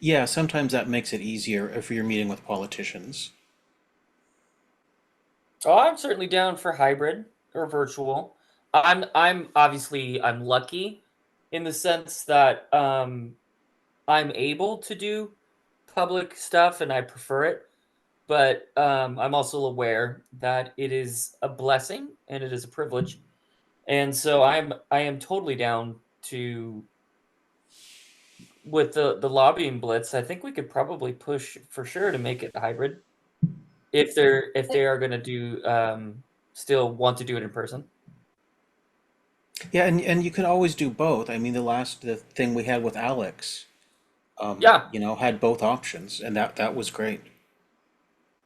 Speaker 2: Yeah, sometimes that makes it easier if you're meeting with politicians.
Speaker 9: Oh, I'm certainly down for hybrid or virtual. I'm lucky in the sense that I'm able to do public stuff and I prefer it. but I'm also aware that it is a blessing and it is a privilege, and so I am totally down to with the lobbying blitz. I think we could probably push for sure to make it hybrid if they are going to do still want to do it in person.
Speaker 2: Yeah, and you could always do both. I mean, the thing we had with Alex,
Speaker 9: Yeah,
Speaker 2: you know, had both options, and that was great.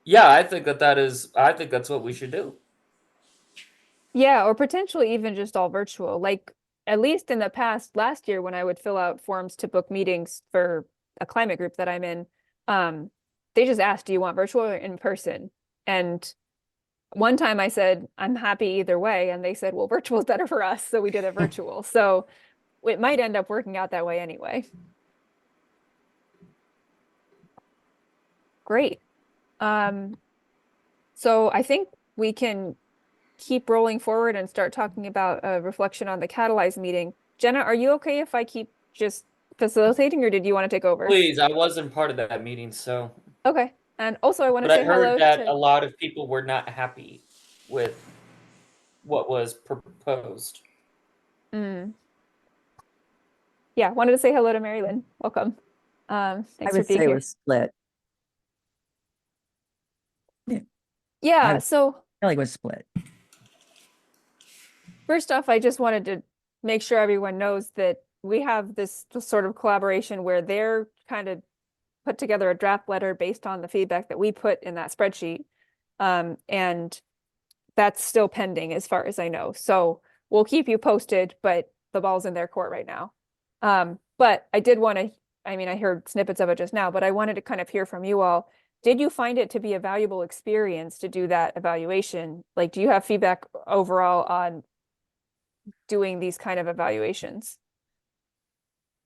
Speaker 9: yeah, I think I think that's what we should do.
Speaker 1: Yeah, or potentially even just all virtual. Like at least in the past, last year when I would fill out forms to book meetings for a climate group that I'm in, they just asked, do you want virtual or in person? And one time I said, I'm happy either way. And they said, well, virtual is better for us. So we did it virtual. So it might end up working out that way anyway. Great. So I think we can keep rolling forward and start talking about a reflection on the Catalyze meeting. Jenna, are you okay if I keep just facilitating or did you want to take over?
Speaker 9: Please, I wasn't part of that meeting, so.
Speaker 1: Okay. And also I want to
Speaker 9: But I
Speaker 1: say
Speaker 9: heard
Speaker 1: hello
Speaker 9: that a
Speaker 1: to,
Speaker 9: lot of people were not happy with what was proposed.
Speaker 1: yeah, wanted to say hello to Mary Lynn. Welcome.
Speaker 7: I
Speaker 1: Thanks for
Speaker 7: would
Speaker 1: being
Speaker 7: say it
Speaker 1: here.
Speaker 7: was split.
Speaker 1: Yeah,
Speaker 7: would-
Speaker 1: so
Speaker 7: I feel like it was split.
Speaker 1: first off, I just wanted to make sure everyone knows that we have this sort of collaboration where they're kind of put together a draft letter based on the feedback that we put in that spreadsheet. And that's still pending as far as I know. So we'll keep you posted, but the ball's in their court right now. But I did want to, I mean, I heard snippets of it just now, but I wanted to kind of hear from you all. Did you find it to be a valuable experience to do that evaluation? Like, do you have feedback overall on doing these kind of evaluations?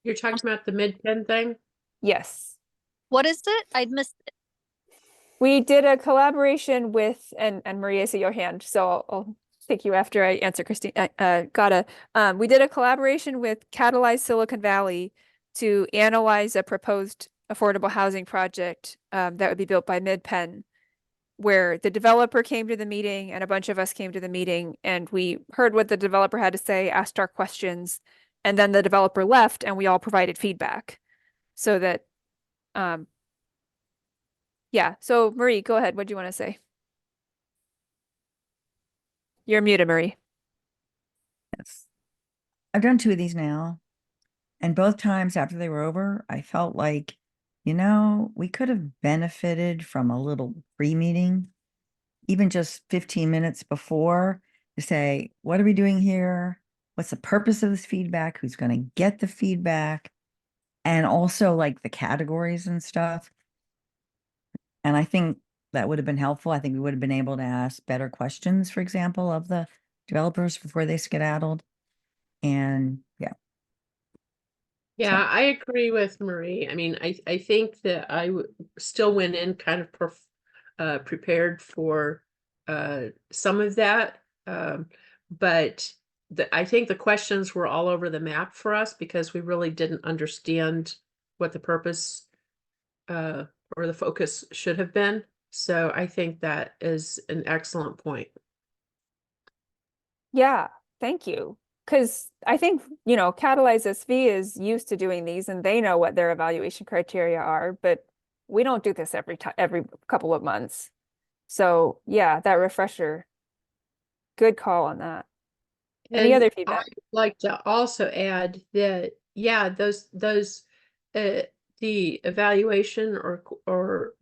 Speaker 5: You're talking about the mid-pen thing?
Speaker 1: Yes.
Speaker 8: What is it? I missed it.
Speaker 1: We did a collaboration with, and Maria, I see your hand, so I'll take you after I answer Christine. We did a collaboration with Catalyze Silicon Valley to analyze a proposed affordable housing project that would be built by MidPenn, where the developer came to the meeting and a bunch of us came to the meeting and we heard what the developer had to say, asked our questions, and then the developer left and we all provided feedback so that yeah. So Marie, go ahead. What do you want to say? You're muted, Marie.
Speaker 7: Yes. I've done 2 of these now. And both times after they were over, I felt like, we could have benefited from a little pre-meeting, even just 15 minutes before to say, what are we doing here? What's the purpose of this feedback? Who's going to get the feedback? And also like the categories and stuff. And I think that would have been helpful. I think we would have been able to ask better questions, for example, of the developers before they skedaddled. And yeah.
Speaker 5: Yeah, I agree with Marie. I mean, I think that still went in kind of prepared for some of that. But I think the questions were all over the map for us because we really didn't understand what the purpose or the focus should have been. So I think that is an excellent point.
Speaker 1: Yeah, thank you. Because I think, Catalyze SV is used to doing these and they know what their evaluation criteria are, but we don't do this every couple of months. So yeah, that refresher. Good call on that. Any
Speaker 5: And
Speaker 1: other feedback?
Speaker 5: I'd like to also add that, yeah, those the evaluation or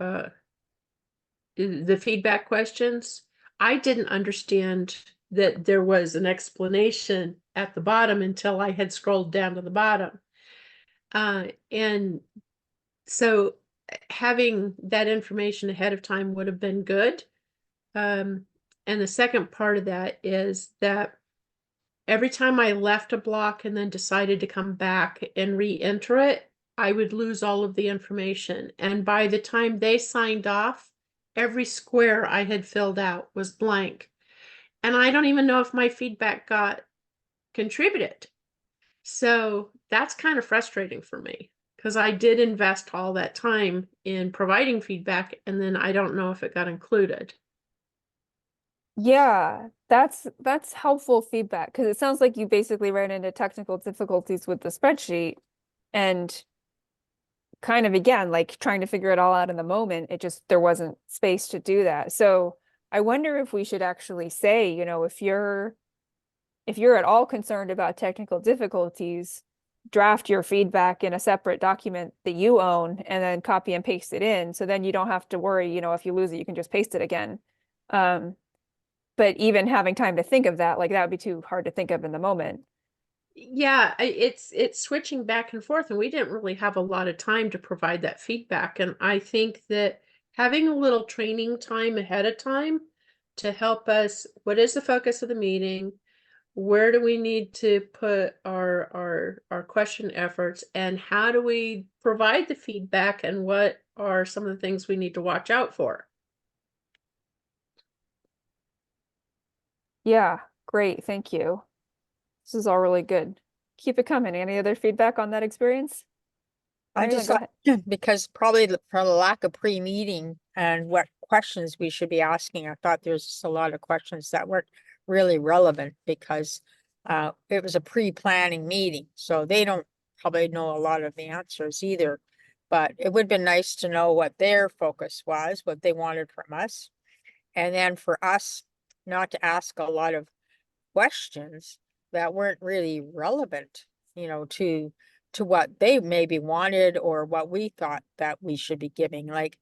Speaker 5: the feedback questions, I didn't understand that there was an explanation at the bottom until I had scrolled down to the bottom. And so having that information ahead of time would have been good. And the second part of that is that every time I left a block and then decided to come back and re-enter it, I would lose all of the information. And by the time they signed off, every square I had filled out was blank. And I don't even know if my feedback got contributed. So that's kind of frustrating for me Because I did invest all that time in providing feedback, and then I don't know if it got included.
Speaker 1: Yeah, that's helpful feedback because it sounds like you basically ran into technical difficulties with the spreadsheet and kind of again like trying to figure it all out in the moment. It just there wasn't space to do that. So I wonder if we should actually say, you know, if you're at all concerned about technical difficulties, draft your feedback in a separate document that you own and then copy and paste it in. So then you don't have to worry, you know, if you lose it, you can just paste it again. But even having time to think of that, like that would be too hard to think of in the moment.
Speaker 5: Yeah, it's switching back and forth, and we didn't really have a lot of time to provide that feedback. And I think that having a little training time ahead of time to help us, what is the focus of the meeting? Where do we need to put our question efforts, and how do we provide the feedback, and what are some of the things we need to watch out for?
Speaker 1: Yeah, great. Thank you. This is all really good. Keep it coming. Any other feedback on that experience?
Speaker 10: I
Speaker 1: Mary Lynn,
Speaker 10: just
Speaker 1: go
Speaker 10: thought,
Speaker 1: ahead.
Speaker 10: because probably for the lack of pre-meeting and what questions we should be asking, I thought there's just a lot of questions that weren't really relevant because it was a pre-planning meeting, so they don't probably know a lot of the answers either. But it would have been nice to know what their focus was, what they wanted from us. And then for us not to ask a lot of questions that weren't really relevant, you know, to what they maybe wanted or what we thought that we should be giving, like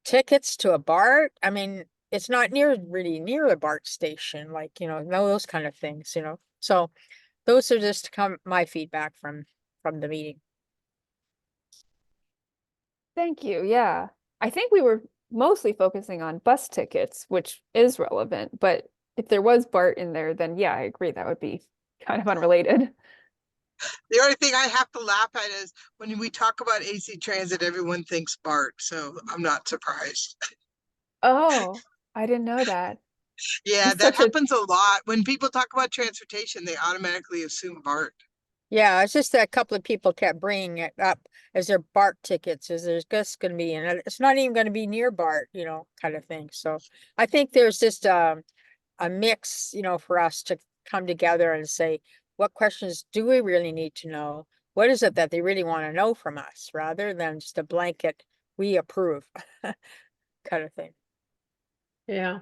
Speaker 10: tickets to a BART. I mean, it's not really near a BART station, like, you know, those kind of things, you know. So those are just my feedback from the meeting.
Speaker 1: Thank you. Yeah. I think we were mostly focusing on bus tickets, which is relevant, but if there was BART in there, then yeah, I agree that would be kind of unrelated.
Speaker 6: The only thing I have to laugh at is when we talk about AC Transit, everyone thinks BART, so I'm not surprised.
Speaker 1: Oh, I didn't know that.
Speaker 6: Yeah,
Speaker 1: It's
Speaker 6: that
Speaker 1: such a
Speaker 6: happens a lot. When people talk about transportation, they automatically assume BART.
Speaker 10: Yeah, it's just that a couple of people kept bringing it up as their BART tickets, as there's just going to be, and it's not even going to be near BART, you know, kind of thing. So I think there's just a mix, you know, for us to come together and say, what questions do we really need to know? What is it that they really want to know from us, rather than just a blanket, we approve kind of thing.
Speaker 5: Yeah.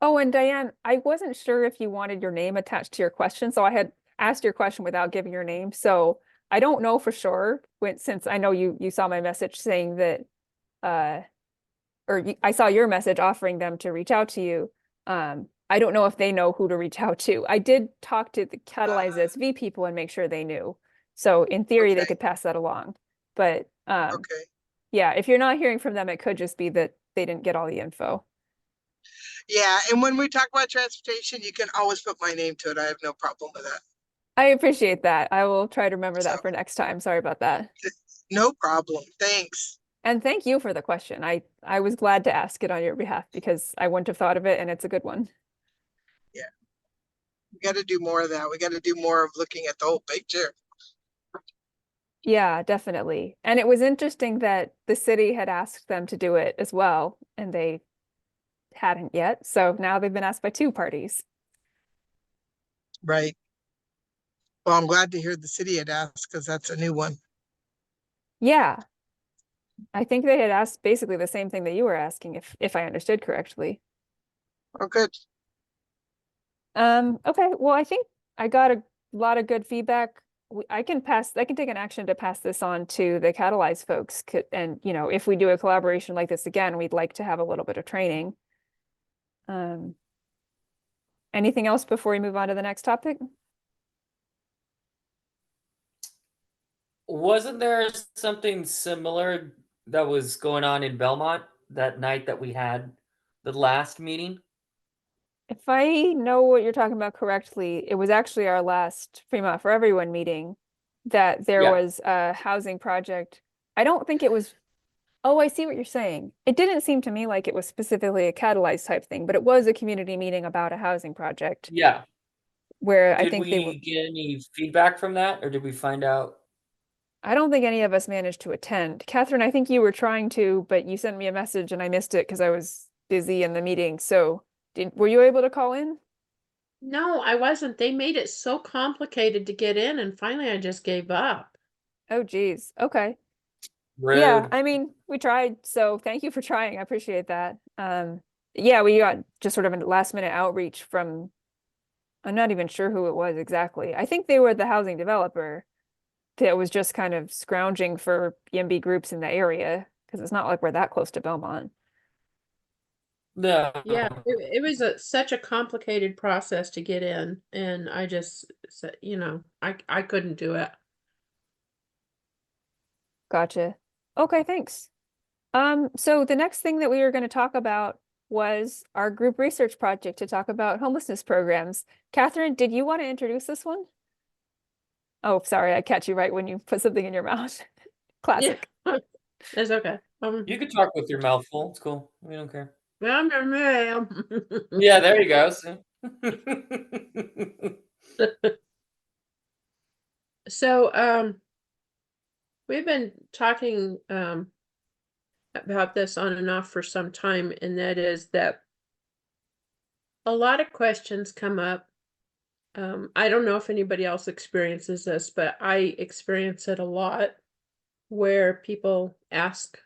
Speaker 1: Oh, and Diane, I wasn't sure if you wanted your name attached to your question, so I had asked your question without giving your name. So I don't know for sure since I know you saw my message saying that uh I saw your message offering them to reach out to you. I don't know if they know who to reach out to. I did talk to the Catalyze SV people and make sure they knew. So in theory, they
Speaker 6: Okay.
Speaker 1: could pass that along. But
Speaker 6: Okay.
Speaker 1: yeah, if you're not hearing from them, it could just be that they didn't get all the info.
Speaker 6: Yeah, and when we talk about transportation, you can always put my name to it. I have no problem with that.
Speaker 1: I appreciate that. I will try to remember
Speaker 6: So,
Speaker 1: that for next time. Sorry about that.
Speaker 6: no problem. Thanks.
Speaker 1: And thank you for the question. I was glad to ask it on your behalf because I wouldn't have thought of it and it's a good one.
Speaker 6: Yeah. We got to do more of that. We got to do more of looking at the whole picture.
Speaker 1: Yeah, definitely. And it was interesting that the city had asked them to do it as well, and they hadn't yet. So now they've been asked by two parties.
Speaker 6: Right. Well, I'm glad to hear the city had asked because that's a new one.
Speaker 1: Yeah. I think they had asked basically the same thing that you were asking, if I understood correctly.
Speaker 6: Oh, good.
Speaker 1: Okay, well, I think I got a lot of good feedback. I can take an action to pass this on to the Catalyze folks. And, you know, if we do a collaboration like this again, we'd like to have a little bit of training. Anything else before we move on to the next topic?
Speaker 9: Wasn't there something similar that was going on in Belmont that night that we had the last meeting?
Speaker 1: If I know what you're talking about correctly, it was actually our last Fremont for Everyone meeting that there
Speaker 9: Yeah.
Speaker 1: was a housing project. I don't think it was, oh, I see what you're saying. It didn't seem to me like it was specifically a Catalyze type thing, but it was a community meeting about a housing project.
Speaker 9: Yeah.
Speaker 1: where I
Speaker 9: Did
Speaker 1: think they were,
Speaker 9: we get any feedback from that, or did we find out?
Speaker 1: I don't think any of us managed to attend. Catherine, I think you were trying to, but you sent me a message and I missed it because I was busy in the meeting. So were you able to call in?
Speaker 5: No, I wasn't. They made it so complicated to get in, and finally I just gave up.
Speaker 1: Oh, geez. Okay. Yeah,
Speaker 9: Rude.
Speaker 1: I mean, we tried, so thank you for trying. I appreciate that. Yeah, we got just sort of a last minute outreach from, I'm not even sure who it was exactly. I think they were the housing developer that was just kind of scrounging for PMB groups in the area because it's not like we're that close to Belmont.
Speaker 9: No.
Speaker 5: Yeah, it was such a complicated process to get in, and I just said, I couldn't do it.
Speaker 1: Gotcha. Okay, thanks. So the next thing that we were going to talk about was our group research project to talk about homelessness programs. Catherine, did you want to introduce this one? Oh, sorry, I catch you right when you put something in your mouth. Classic.
Speaker 5: Yeah, it's okay.
Speaker 9: You could talk with your mouth full. It's cool. We don't care.
Speaker 5: Yeah.
Speaker 9: Yeah, there you go. See?
Speaker 5: So, we've been talking about this on and off for some time, and that is that a lot of questions come up. I don't know if anybody else experiences this, but I experience it a lot where people ask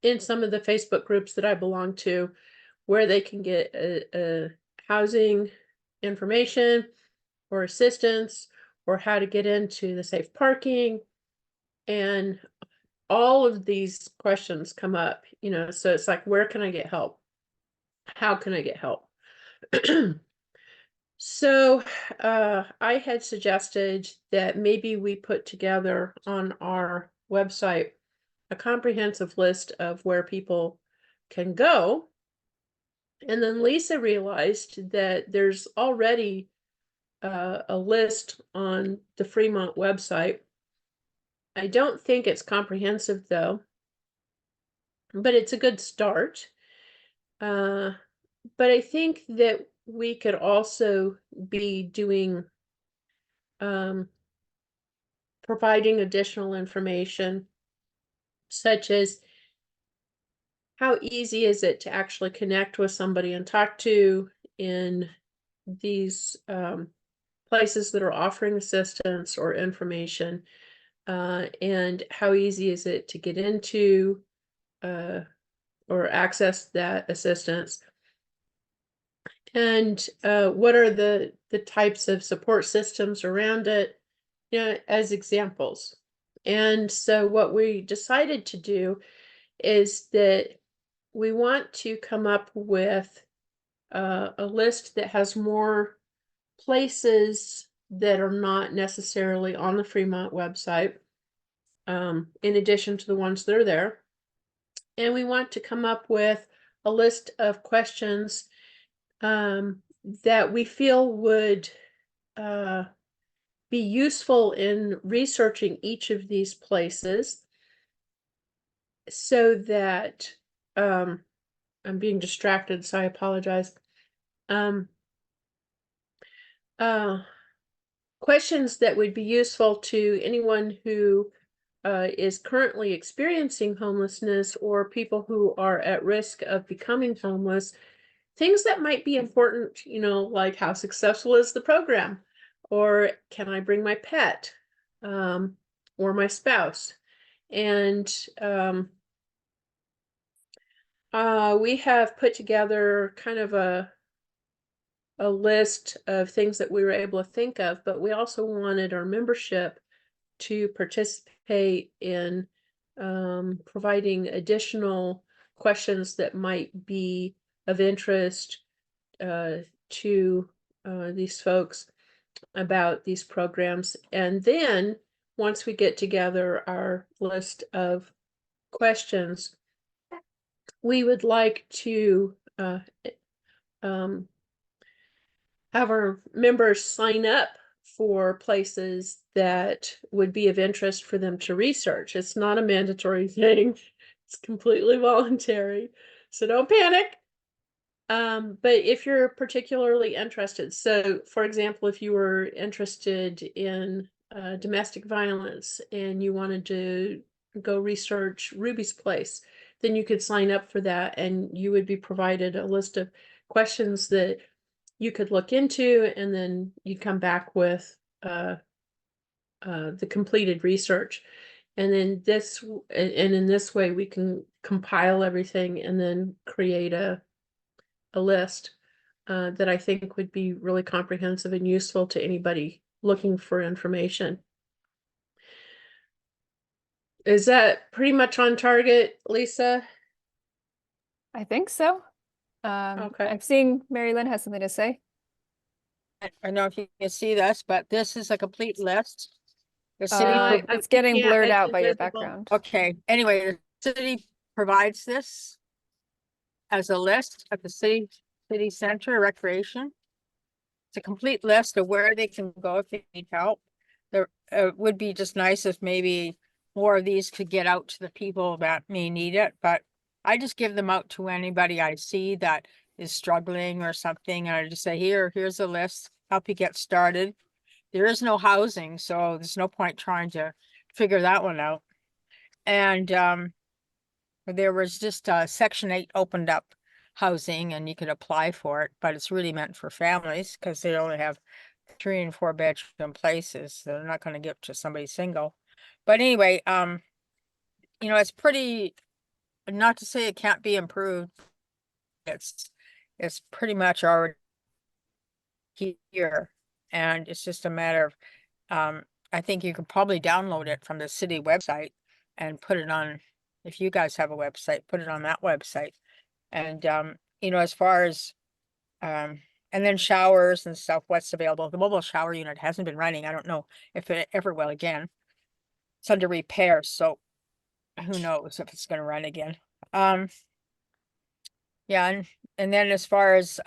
Speaker 5: in some of the Facebook groups that I belong to where they can get a housing information or assistance or how to get into the safe parking. And all of these questions come up, so it's like, where can I get help? How can I get help? So I had suggested that maybe we put together on our website a comprehensive list of where people can go. And then Lisa realized that there's already a list on the Fremont website. I don't think it's comprehensive though, but it's a good start. But I think that we could also be doing providing additional information, such as how easy is it to actually connect with somebody and talk to in these places that are offering assistance or information, and how easy is it to get into or access that assistance, and what are the types of support systems around it, as examples. And so what we decided to do is that we want to come up with a list that has more places that are not necessarily on the Fremont website, in addition to the ones that are there. And we want to come up with a list of questions that we feel would be useful in researching each of these places, so that I'm being distracted, so I apologize. Questions that would be useful to anyone who is currently experiencing homelessness or people who are at risk of becoming homeless. Things that might be important, like how successful is the program? Or can I bring my pet or my spouse? And we have put together kind of a list of things that we were able to think of, but we also wanted our membership to participate in providing additional questions that might be of interest to these folks about these programs. And then once we get together our list of questions, we would like to have our members sign up for places that would be of interest for them to research. It's not a mandatory thing. It's completely voluntary. So don't panic. But if you're particularly interested, so for example, if you were interested in domestic violence and you wanted to go research Ruby's Place, then you could sign up for that and you would be provided a list of questions that you could look into, and then you'd come back with the completed research. And then and in this way, we can compile everything and then create a list that I think would be really comprehensive and useful to anybody looking for information. Is that pretty much on target, Lisa?
Speaker 1: I think so.
Speaker 5: Okay.
Speaker 1: I'm seeing Mary Lynn has something to say.
Speaker 10: I don't know if you can see this, but this is a complete list. The city,
Speaker 1: It's getting
Speaker 5: Yeah,
Speaker 1: blurred
Speaker 5: it's
Speaker 1: out by your
Speaker 5: invisible.
Speaker 1: background.
Speaker 10: okay, anyway, the city provides this as a list at the city center recreation. It's a complete list of where they can go if they need help. There would be just nice if maybe more of these could get out to the people that may need it, but I just give them out to anybody I see that is struggling or something, and I just say, here's a list, help you get started. There is no housing, so there's no point trying to figure that one out. And there was just Section 8 opened up housing and you could apply for it, but it's really meant for families because they only have 3 and 4 bedroom places. So they're not going to give to somebody single. But anyway, it's pretty, not to say it can't be improved. It's pretty much already here. And it's just a matter of, I think you could probably download it from the city website and put it on, if you guys have a website, put it on that website. And, as far as, and then showers and stuff, what's available. The mobile shower unit hasn't been running. I don't know if it ever will again. It's under repair, so who knows if it's gonna run again. Yeah, and then as far as,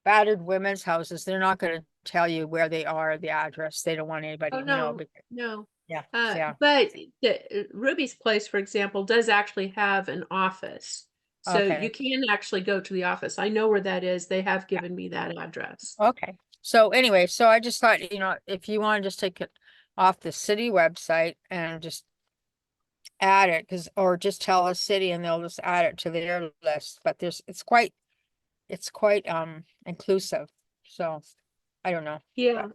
Speaker 10: battered women's houses, they're not gonna tell you where they are, the address. They don't want anybody
Speaker 5: Oh,
Speaker 10: to know.
Speaker 5: no, no.
Speaker 10: Yeah, yeah,
Speaker 5: But Ruby's Place, for example, does actually have an office. So
Speaker 10: okay.
Speaker 5: you can actually go to the office. I know where that is. They have given me that address.
Speaker 10: Okay, so anyway, so I just thought, if you want to just take it off the city website and just add it, or just tell the city and they'll just add it to their list, but it's quite inclusive, so I don't know.
Speaker 5: Yeah,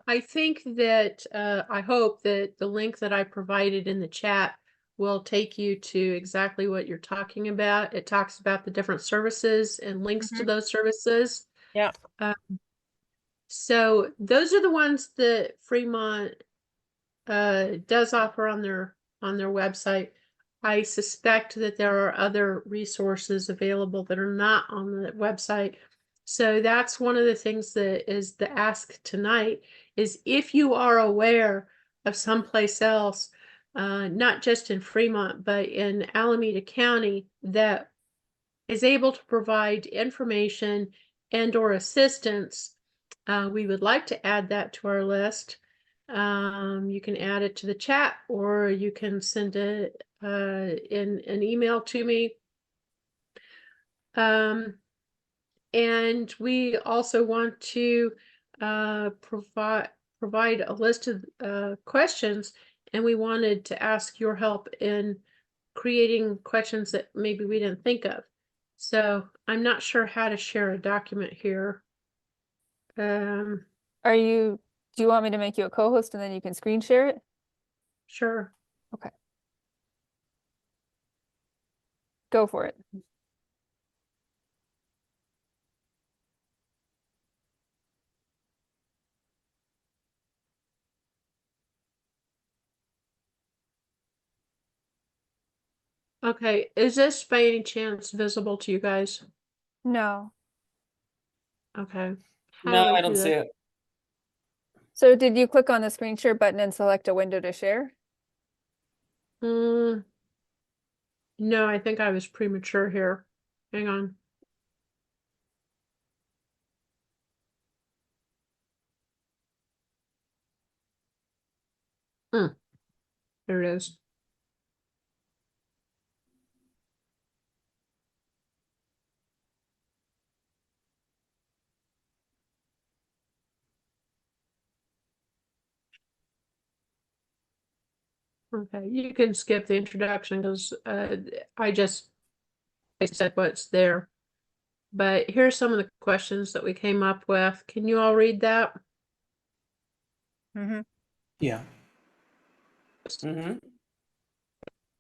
Speaker 5: I think that I hope that the link that I provided in the chat will take you to exactly what you're talking about. It talks about the different services and links to
Speaker 10: Mhm.
Speaker 5: those services.
Speaker 10: Yeah,
Speaker 5: So those are the ones that Fremont does offer on their website. I suspect that there are other resources available that are not on the website. So that's one of the things that is the ask tonight, is if you are aware of someplace else, not just in Fremont, but in Alameda County, that is able to provide information and or assistance, we would like to add that to our list. You can add it to the chat, or you can send it in an email to me. And we also want to provide a list of questions, and we wanted to ask your help in creating questions that maybe we didn't think of. So I'm not sure how to share a document here.
Speaker 1: Do you want me to make you a co-host and then you can screen share it?
Speaker 5: Sure.
Speaker 1: Okay. Go for it.
Speaker 5: Okay, is this by any chance visible to you guys?
Speaker 1: No.
Speaker 5: Okay. How
Speaker 9: No,
Speaker 5: do
Speaker 9: I
Speaker 5: do
Speaker 9: don't see
Speaker 5: this?
Speaker 9: it.
Speaker 1: So did you click on the screen share button and select a window to share?
Speaker 5: No, I think I was premature here. Hang on. There it is. Okay, you can skip the introduction because I said what's there. But here's some of the questions that we came up with. Can you all read that?
Speaker 10: Mm-hmm.
Speaker 2: Yeah.
Speaker 9: Mm-hmm.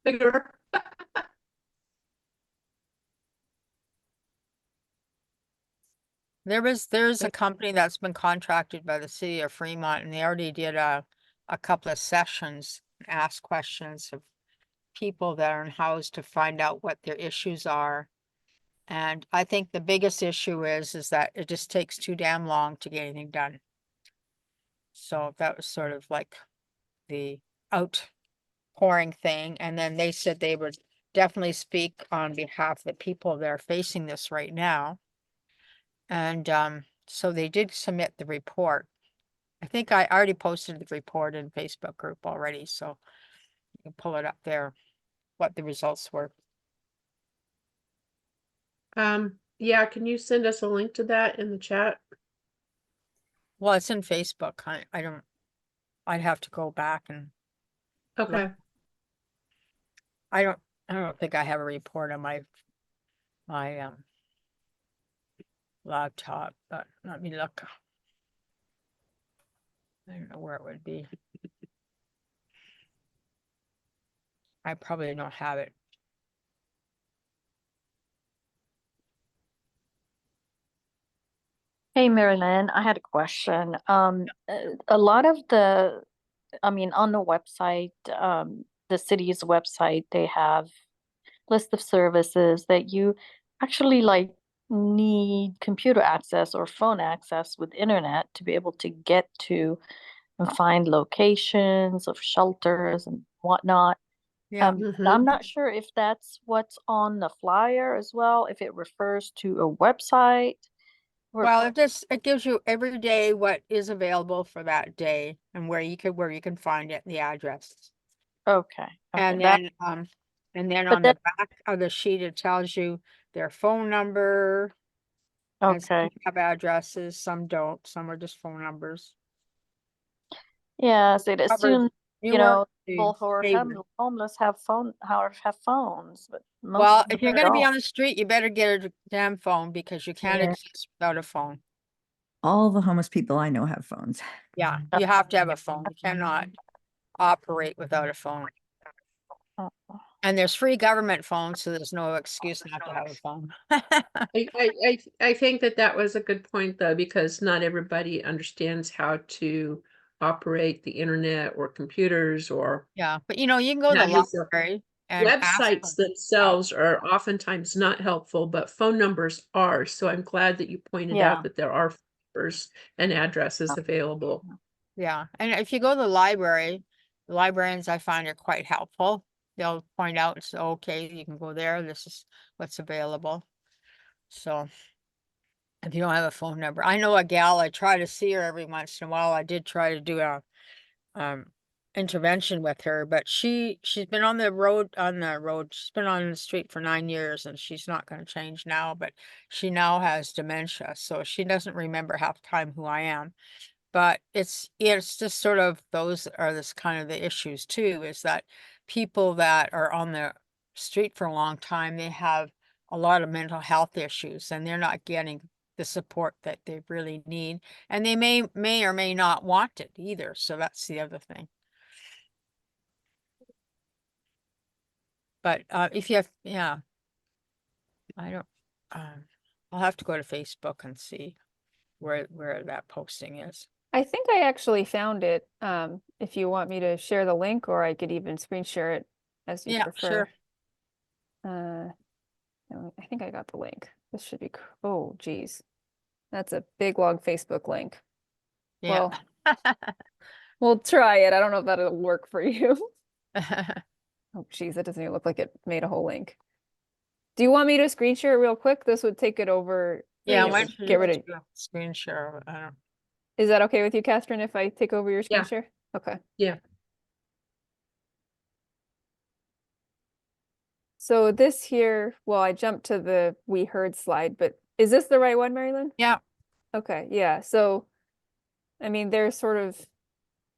Speaker 5: Bigger.
Speaker 10: There's a company that's been contracted by the city of Fremont, and they already did a couple of sessions, ask questions of people that are in house to find out what their issues are. And I think the biggest issue is that it just takes too damn long to get anything done. So that was sort of like the outpouring thing. And then they said they would definitely speak on behalf of the people that are facing this right now. And so they did submit the report. I think I already posted the report in Facebook group already, so you can pull it up there, what the results were.
Speaker 5: Yeah, can you send us a link to that in the chat?
Speaker 10: Well, it's in Facebook. I'd have to go back and
Speaker 5: Okay.
Speaker 10: I don't think I have a report on my laptop, but let me look. I don't know where it would be. I probably don't have it.
Speaker 8: Hey, Marilyn, I had a question. A lot of I mean, on the website, the city's website, they have list of services that you actually like need computer access or phone access with internet to be able to get to and find locations of shelters and whatnot.
Speaker 10: Yeah.
Speaker 8: But I'm not sure if that's what's on the flyer as well, if it refers to a website.
Speaker 10: Well, it gives you every day what is available for that day and where you can find it, the address.
Speaker 8: Okay.
Speaker 10: And
Speaker 8: that,
Speaker 10: then
Speaker 8: but
Speaker 10: on the back of the sheet, it tells you their phone number. And some
Speaker 8: okay.
Speaker 10: have addresses, some don't, some are just phone numbers.
Speaker 8: Yes, it
Speaker 10: Covers
Speaker 8: assumes,
Speaker 10: Newark
Speaker 8: people
Speaker 10: to
Speaker 8: who are
Speaker 10: Hayward.
Speaker 8: homeless have phones, but most
Speaker 10: Well,
Speaker 8: of
Speaker 10: if
Speaker 8: them
Speaker 10: you're gonna be
Speaker 8: don't.
Speaker 10: on the street, you better get a damn phone because you can't
Speaker 8: Yeah.
Speaker 10: exist without a phone.
Speaker 7: All the homeless people I know have phones.
Speaker 10: Yeah, you have to have a phone. You cannot operate without a phone.
Speaker 8: Oh,
Speaker 10: And there's free government phones, so there's no excuse not to have a phone.
Speaker 5: I think that was a good point though, because not everybody understands how to operate the internet or computers or
Speaker 10: Yeah, but you can go to the
Speaker 5: have these,
Speaker 10: library and ask for
Speaker 5: websites themselves are oftentimes not helpful, but phone numbers are. So I'm glad that you pointed
Speaker 8: yeah.
Speaker 5: out that there are phone numbers and addresses available.
Speaker 10: Yeah, and if you go to the library, the librarians I find are quite helpful. They'll point out, it's okay, you can go there, this is what's available. So if you don't have a phone number, I know a gal, I try to see her every once in a while. I did try to do a intervention with her, but she's been on the road, she's been on the street for 9 years and she's not going to change now, but she now has dementia, so she doesn't remember half the time who I am. But it's just sort of, those are this kind of the issues too, is that people that are on the street for a long time, they have a lot of mental health issues and they're not getting the support that they really need. And they may or may not want it either. So that's the other thing. But if you have, yeah, I don't, I'll have to go to Facebook and see where that posting is.
Speaker 1: I think I actually found it. If you want me to share the link, or I could even screen share it as you
Speaker 10: Yeah,
Speaker 1: prefer.
Speaker 10: sure.
Speaker 1: I think I got the link. This should be, oh geez. That's a big long Facebook link.
Speaker 10: Yeah.
Speaker 1: Well, we'll try it. I don't know if that'll work for you. Oh geez, that doesn't even look like it made a whole link. Do you want me to screen share it real quick? This would take it over.
Speaker 10: Yeah,
Speaker 1: Just
Speaker 10: why don't you
Speaker 1: get rid of.
Speaker 10: do a screen share? I don't.
Speaker 1: Is that okay with you, Catherine, if I take over your screen
Speaker 5: Yeah.
Speaker 1: share? Okay.
Speaker 5: Yeah.
Speaker 1: So this here, well, I jumped to the we heard slide, but is this the right one, Marilyn?
Speaker 10: Yeah.
Speaker 1: Okay, yeah. So, I mean, there's sort of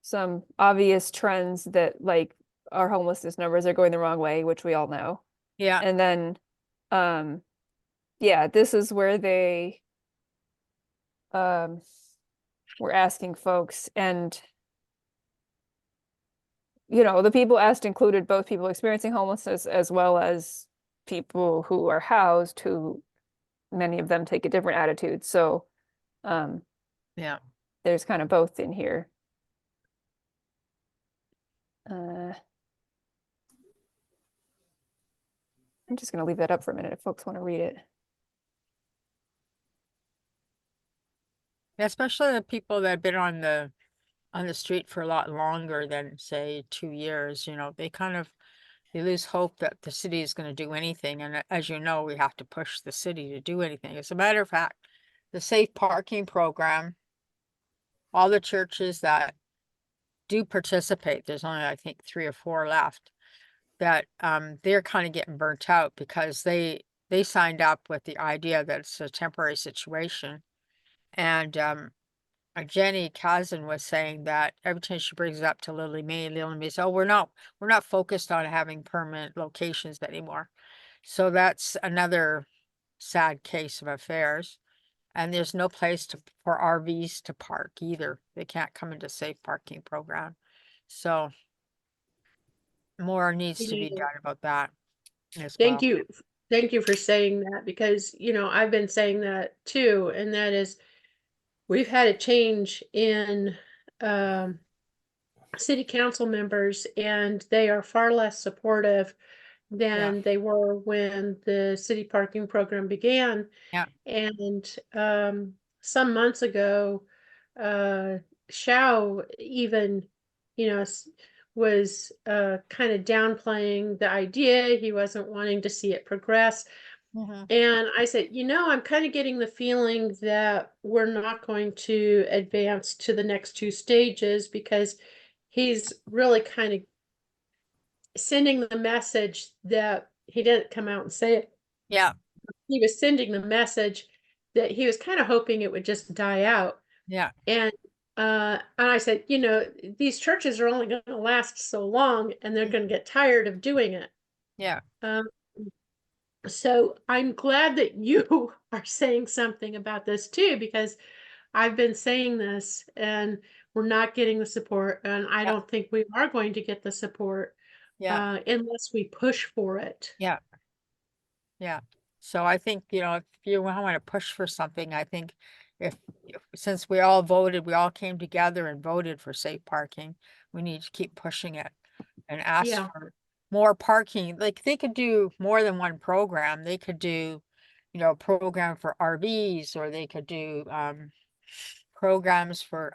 Speaker 1: some obvious trends that like our homelessness numbers are going the wrong way, which we all know.
Speaker 10: Yeah,
Speaker 1: And then, yeah, this is where they were asking folks, and the people asked included both people experiencing homelessness as well as people who are housed, who many of them take a different attitude. So
Speaker 10: yeah.
Speaker 1: there's kind of both in here. I'm just going to leave that up for a minute if folks want to read it.
Speaker 10: Especially the people that have been on the street for a lot longer than say 2 years, they lose hope that the city is going to do anything. And as you know, we have to push the city to do anything. As a matter of fact, the safe parking program, all the churches that do participate, there's only, I think, 3 or 4 left, that they're kind of getting burnt out because they signed up with the idea that it's a temporary situation. And Jenny Kazan was saying that every time she brings it up to Lily May says, "Oh, we're not focused on having permanent locations anymore." So that's another sad case of affairs. And there's no place for RVs to park either. They can't come into safe parking program. So more needs to be
Speaker 5: Yeah.
Speaker 10: done about that as
Speaker 5: Thank
Speaker 10: well.
Speaker 5: you. Thank you for saying that, because, I've been saying that too, and that is, we've had a change in city council members, and they are far less supportive than they were when the city parking program began.
Speaker 10: Yeah.
Speaker 5: And some months ago, Shao even, was kind of downplaying the idea. He wasn't wanting to see it progress. And I said, I'm kind of getting the feeling that we're not going to advance to the next two stages, because he's really kind of sending the message that he didn't come out and say it.
Speaker 10: Yeah.
Speaker 5: He was sending the message that he was kind of hoping it would just die out.
Speaker 10: Yeah.
Speaker 5: And I said, these churches are only going to last so long, and they're going to get tired of doing it.
Speaker 10: Yeah.
Speaker 5: So I'm glad that you are saying something about this too, because I've been saying this and we're not getting the support, and I don't think we are going to get the support unless we push for it.
Speaker 10: Yeah. Yeah. So I think, if you want to push for something, I think since we all came together and voted for safe parking, we need to keep pushing it and ask
Speaker 5: Yeah.
Speaker 10: for more parking. Like, they could do more than one program. They could do, a program for RVs, or they could do programs for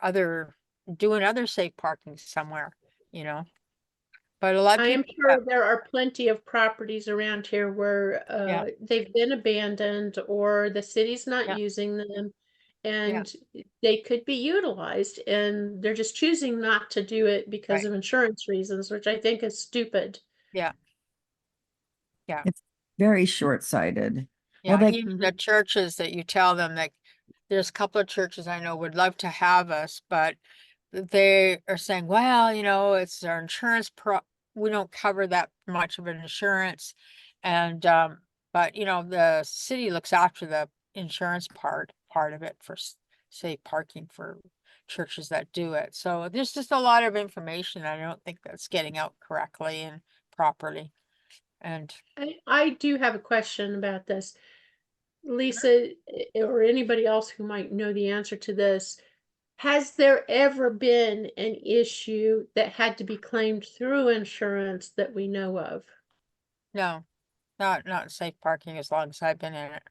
Speaker 10: doing other safe parking somewhere, But a lot of
Speaker 5: I am
Speaker 10: people,
Speaker 5: sure there are plenty of properties around here where they've been abandoned, or the city's not
Speaker 10: Yeah.
Speaker 5: using them, and they could be utilized, and they're just choosing not to do it because
Speaker 10: Right.
Speaker 5: of insurance reasons, which I think is stupid.
Speaker 10: Yeah.
Speaker 7: It's very short-sighted.
Speaker 10: Yeah,
Speaker 7: Well,
Speaker 10: even the churches that you tell them that there's a couple of churches I know would love to have us, but they are saying, well, it's our insurance we don't cover that much of an insurance. And but the city looks after the insurance part of it for safe parking for churches that do it. So there's just a lot of information that I don't think that's getting out correctly and properly. And
Speaker 5: I do have a question about this. Lisa, or anybody else who might know the answer to this, has there ever been an issue that had to be claimed through insurance that we know of?
Speaker 10: no, not safe parking as long as I've been in it.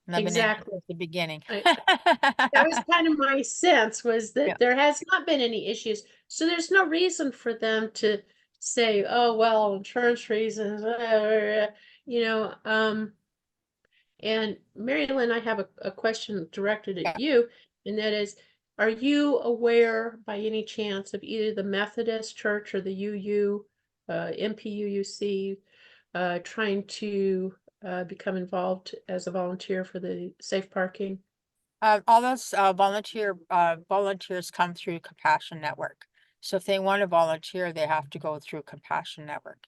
Speaker 10: And I've been in it
Speaker 5: Exactly.
Speaker 10: at the beginning.
Speaker 5: That was kind of my sense, was that
Speaker 10: Yeah.
Speaker 5: there has not been any issues. So there's no reason for them to say, oh, well, insurance reasons, and Mary Lynn, I have a question directed at you, and that is, are you aware by any chance of either the Methodist Church or the MPUUC, trying to become involved as a volunteer for the safe parking?
Speaker 10: All those volunteers come through Compassion Network. So if they want to volunteer, they have to go through Compassion Network.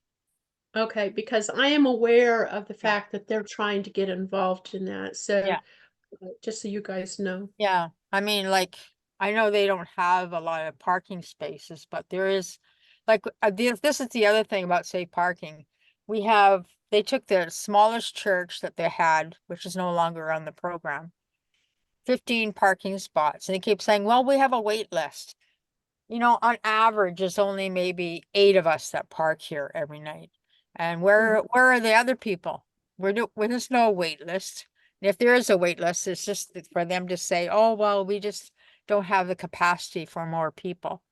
Speaker 5: Okay, because I am aware of the
Speaker 10: Yeah.
Speaker 5: fact that they're trying to get involved in that, so just so you guys know.
Speaker 10: Yeah, I mean, like, I know they don't have a lot of parking spaces, but there is, like, this is the other thing about safe parking. They took the smallest church that they had, which is no longer on the program, 15 parking spots, and they keep saying, well, we have a wait list. You know, on average, there's only maybe 8 of us that park here every night. And where are the other people? There's no wait list. And if there is a wait list, it's just for them to say, oh, well, we just don't have the capacity for more people.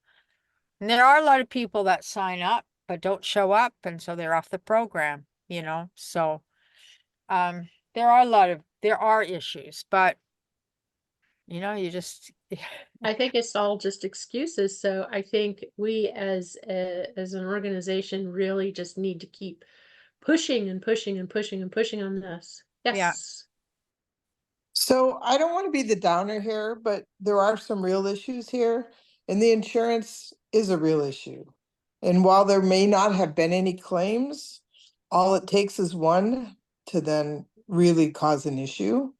Speaker 10: And there are a lot of people that sign up but don't show up, and so they're off the program, you know. So there are issues, but you know, you just
Speaker 5: I think it's all just excuses, so I think we as an organization really just need to keep pushing and pushing and pushing and pushing on this.
Speaker 10: Yeah.
Speaker 5: Yes.
Speaker 6: So I don't want to be the downer here, but there are some real issues here, and the insurance is a real issue. And while there may not have been any claims, all it takes is one to then really cause an issue.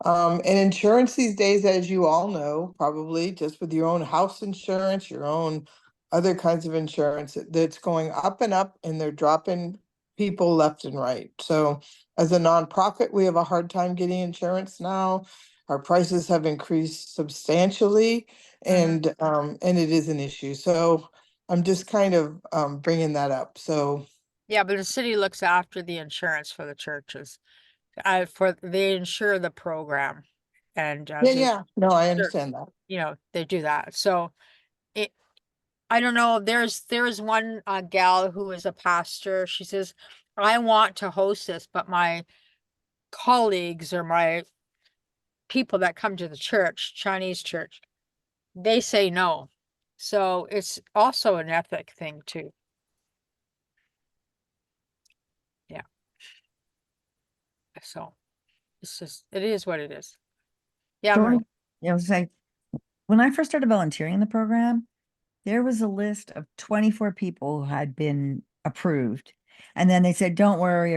Speaker 6: And insurance these days, as you all know, probably just with your own house insurance, your own other kinds of insurance, that's going up and up, and they're dropping people left and right. So as a nonprofit, we have a hard time getting insurance now. Our prices have increased substantially, and it is an issue. So I'm just kind of bringing that up. So
Speaker 10: Yeah, but the city looks after the insurance for the churches. They insure the program, and
Speaker 6: yeah, no, I
Speaker 10: sure,
Speaker 6: understand that.
Speaker 10: you know, they do that. So it, I don't know. There's one gal who is a pastor. She says, I want to host this, but my colleagues or my people that come to the church, Chinese church, they say no. So it's also an ethic thing too. Yeah. So it is what it is. Yeah,
Speaker 7: So,
Speaker 10: Marie.
Speaker 7: you know, say, when I first started volunteering in the program, there was a list of 24 people who had been approved. And then they said, don't worry,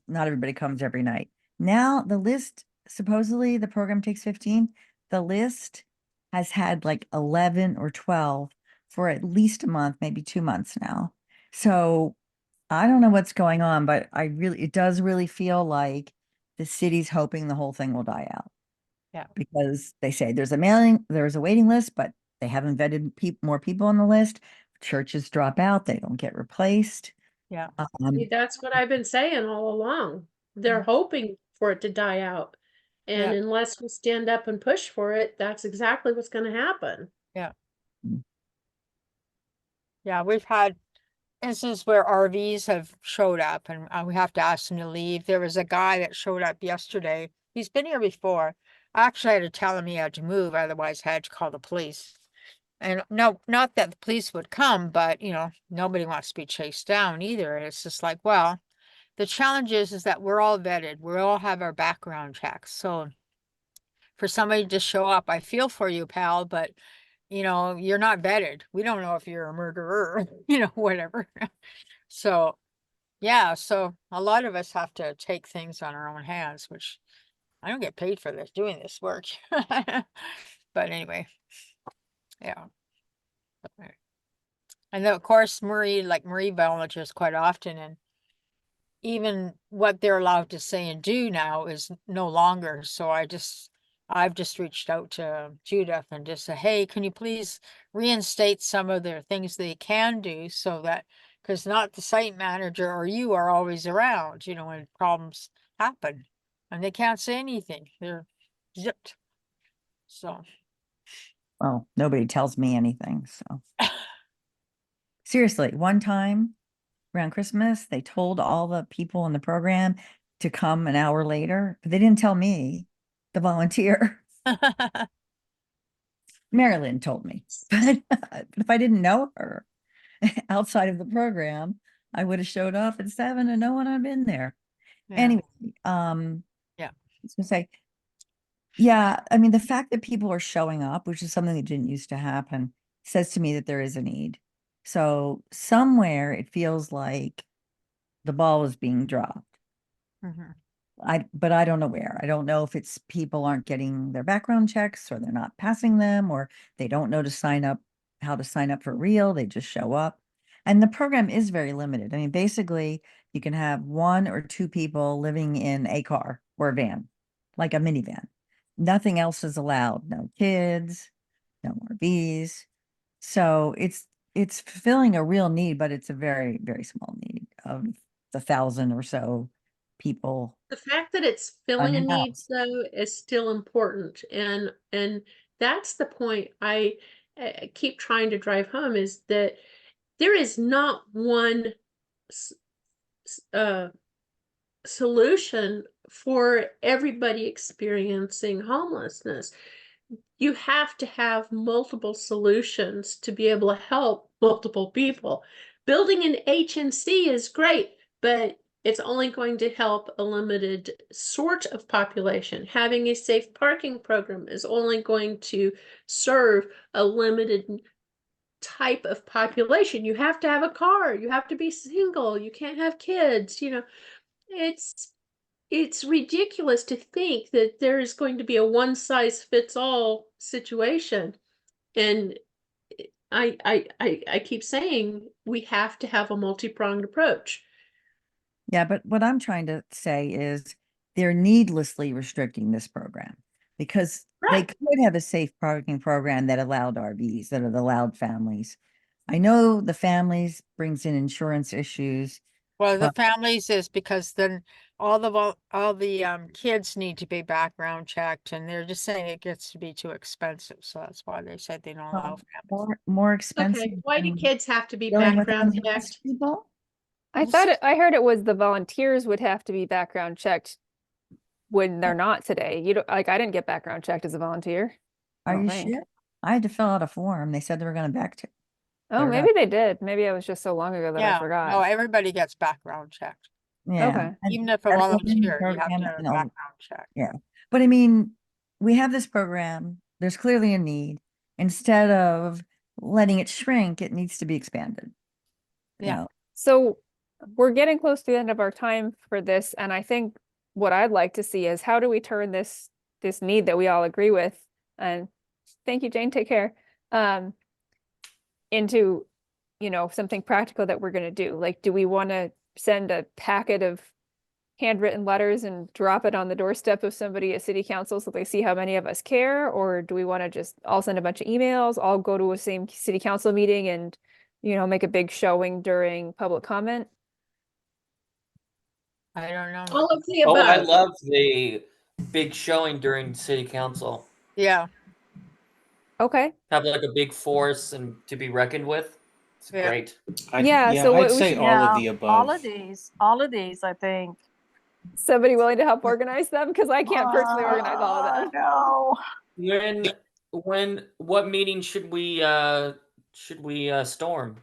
Speaker 7: not everybody comes every night. Now the list, supposedly the program takes 15. The list has had like 11 or 12 for at least a month, maybe 2 months now. So I don't know what's going on, but it does really feel like the city's hoping the whole thing will die out.
Speaker 10: Yeah.
Speaker 7: Because they say there's a waiting list, but they haven't vetted more people on the list. Churches drop out, they don't get replaced.
Speaker 10: Yeah.
Speaker 5: See, that's what I've been saying all along. They're hoping for it to die out. And
Speaker 10: Yeah.
Speaker 5: unless we stand up and push for it, that's exactly what's going to happen.
Speaker 10: Yeah. Yeah, we've had instances where RVs have showed up and we have to ask them to leave. There was a guy that showed up yesterday. He's been here before. I actually had to tell him he had to move, otherwise I had to call the police. And no, not that the police would come, but you know, nobody wants to be chased down either. It's just like, well, the challenge is that we're all vetted. We all have our background checks. So for somebody to show up, I feel for you, pal, but you know, you're not vetted. We don't know if you're a murderer, you know, whatever. So yeah, so a lot of us have to take things on our own hands, which I don't get paid for doing this work. But anyway, yeah. And then of course, Marie volunteers quite often, and even what they're allowed to say and do now is no longer. So I've just reached out to Judith and just said, hey, can you please reinstate some of the things they can do so that, because not the site manager or you are always around, you know, when problems happen and they can't say anything. They're zipped. So
Speaker 7: Well, nobody tells me anything. So seriously, one time around Christmas, they told all the people in the program to come an hour later, but they didn't tell me, the volunteer. Marilyn told me, but if I didn't know her outside of the program, I would have showed up at 7 and no one had been there.
Speaker 10: yeah.
Speaker 7: Anyway,
Speaker 10: Yeah.
Speaker 7: I was gonna say, yeah, I mean, the fact that people are showing up, which is something that didn't used to happen, says to me that there is a need. So somewhere it feels like the ball is being dropped.
Speaker 10: Mhm.
Speaker 7: But I don't know where. I don't know if it's people aren't getting their background checks or they're not passing them or they don't know to sign up, how to sign up for real. They just show up. And the program is very limited. I mean, basically, you can have 1 or 2 people living in a car or a van, like a minivan. Nothing else is allowed. No kids, no RVs. So it's fulfilling a real need, but it's a very, very small need of the 1,000 or so people.
Speaker 5: The fact that it's filling a need
Speaker 7: Unhoused.
Speaker 5: though is still important, and that's the point I keep trying to drive home, is that there is not one s- solution for everybody experiencing homelessness. You have to have multiple solutions to be able to help multiple people. Building an HNC is great, but it's only going to help a limited sort of population. Having a safe parking program is only going to serve a limited type of population. You have to have a car, you have to be single, you can't have kids, it's it's ridiculous to think that there is going to be a one size fits all situation. And I keep saying we have to have a multi-pronged approach.
Speaker 7: Yeah, but what I'm trying to say is they're needlessly restricting this program because they
Speaker 5: Right.
Speaker 7: could have a safe parking program that allowed RVs, that allowed families. I know the families brings in insurance issues.
Speaker 10: Well, the
Speaker 7: But-
Speaker 10: families is because then all the kids need to be background checked, and they're just saying it gets to be too expensive, so that's why they said they don't allow families.
Speaker 7: More expensive
Speaker 5: Okay, why do
Speaker 7: than
Speaker 5: kids have to be
Speaker 7: dealing with
Speaker 5: background
Speaker 7: unhoused
Speaker 5: checked?
Speaker 7: people.
Speaker 1: I heard it was the volunteers would have to be background checked when they're not today. You don't, like, I didn't get background checked as a volunteer. I
Speaker 7: Are
Speaker 1: don't
Speaker 7: you
Speaker 1: think.
Speaker 7: sure? I had to fill out a form. They said they were going to back to.
Speaker 1: Oh,
Speaker 7: they're
Speaker 1: maybe they did. Maybe it was just so long ago that I
Speaker 10: Yeah, no,
Speaker 1: forgot.
Speaker 10: everybody gets background checked.
Speaker 7: Yeah.
Speaker 1: Okay.
Speaker 7: and
Speaker 10: Even if a
Speaker 7: everyone in the
Speaker 10: volunteer, you have
Speaker 7: program
Speaker 10: to have a
Speaker 7: and all-
Speaker 10: background check.
Speaker 7: Yeah. But I mean, we have this program. There's clearly a need. Instead of letting it shrink, it needs to be expanded. You
Speaker 10: Yeah.
Speaker 7: know,
Speaker 1: So we're getting close to the end of our time for this, and I think what I'd like to see is how do we turn this need that we all agree with, and thank you, Jane, take care, into, something practical that we're gonna do. Like, do we want to send a packet of handwritten letters and drop it on the doorstep of somebody at city council so they see how many of us care? Or do we want to just all send a bunch of emails, all go to a same city council meeting and, make a big showing during public comment?
Speaker 10: I don't know.
Speaker 5: All of the
Speaker 9: Oh, I
Speaker 5: above.
Speaker 9: love the big showing during city council.
Speaker 10: Yeah,
Speaker 1: Okay.
Speaker 9: Have like a big force and to be reckoned with. It's
Speaker 10: Yeah.
Speaker 9: great.
Speaker 1: Yeah, so
Speaker 2: I'd
Speaker 1: what we
Speaker 2: say
Speaker 1: should-
Speaker 2: all of the above.
Speaker 11: all of these, I think.
Speaker 1: Somebody willing to help organize them? Because I can't personally organize all of them.
Speaker 11: No.
Speaker 9: What meeting should we storm?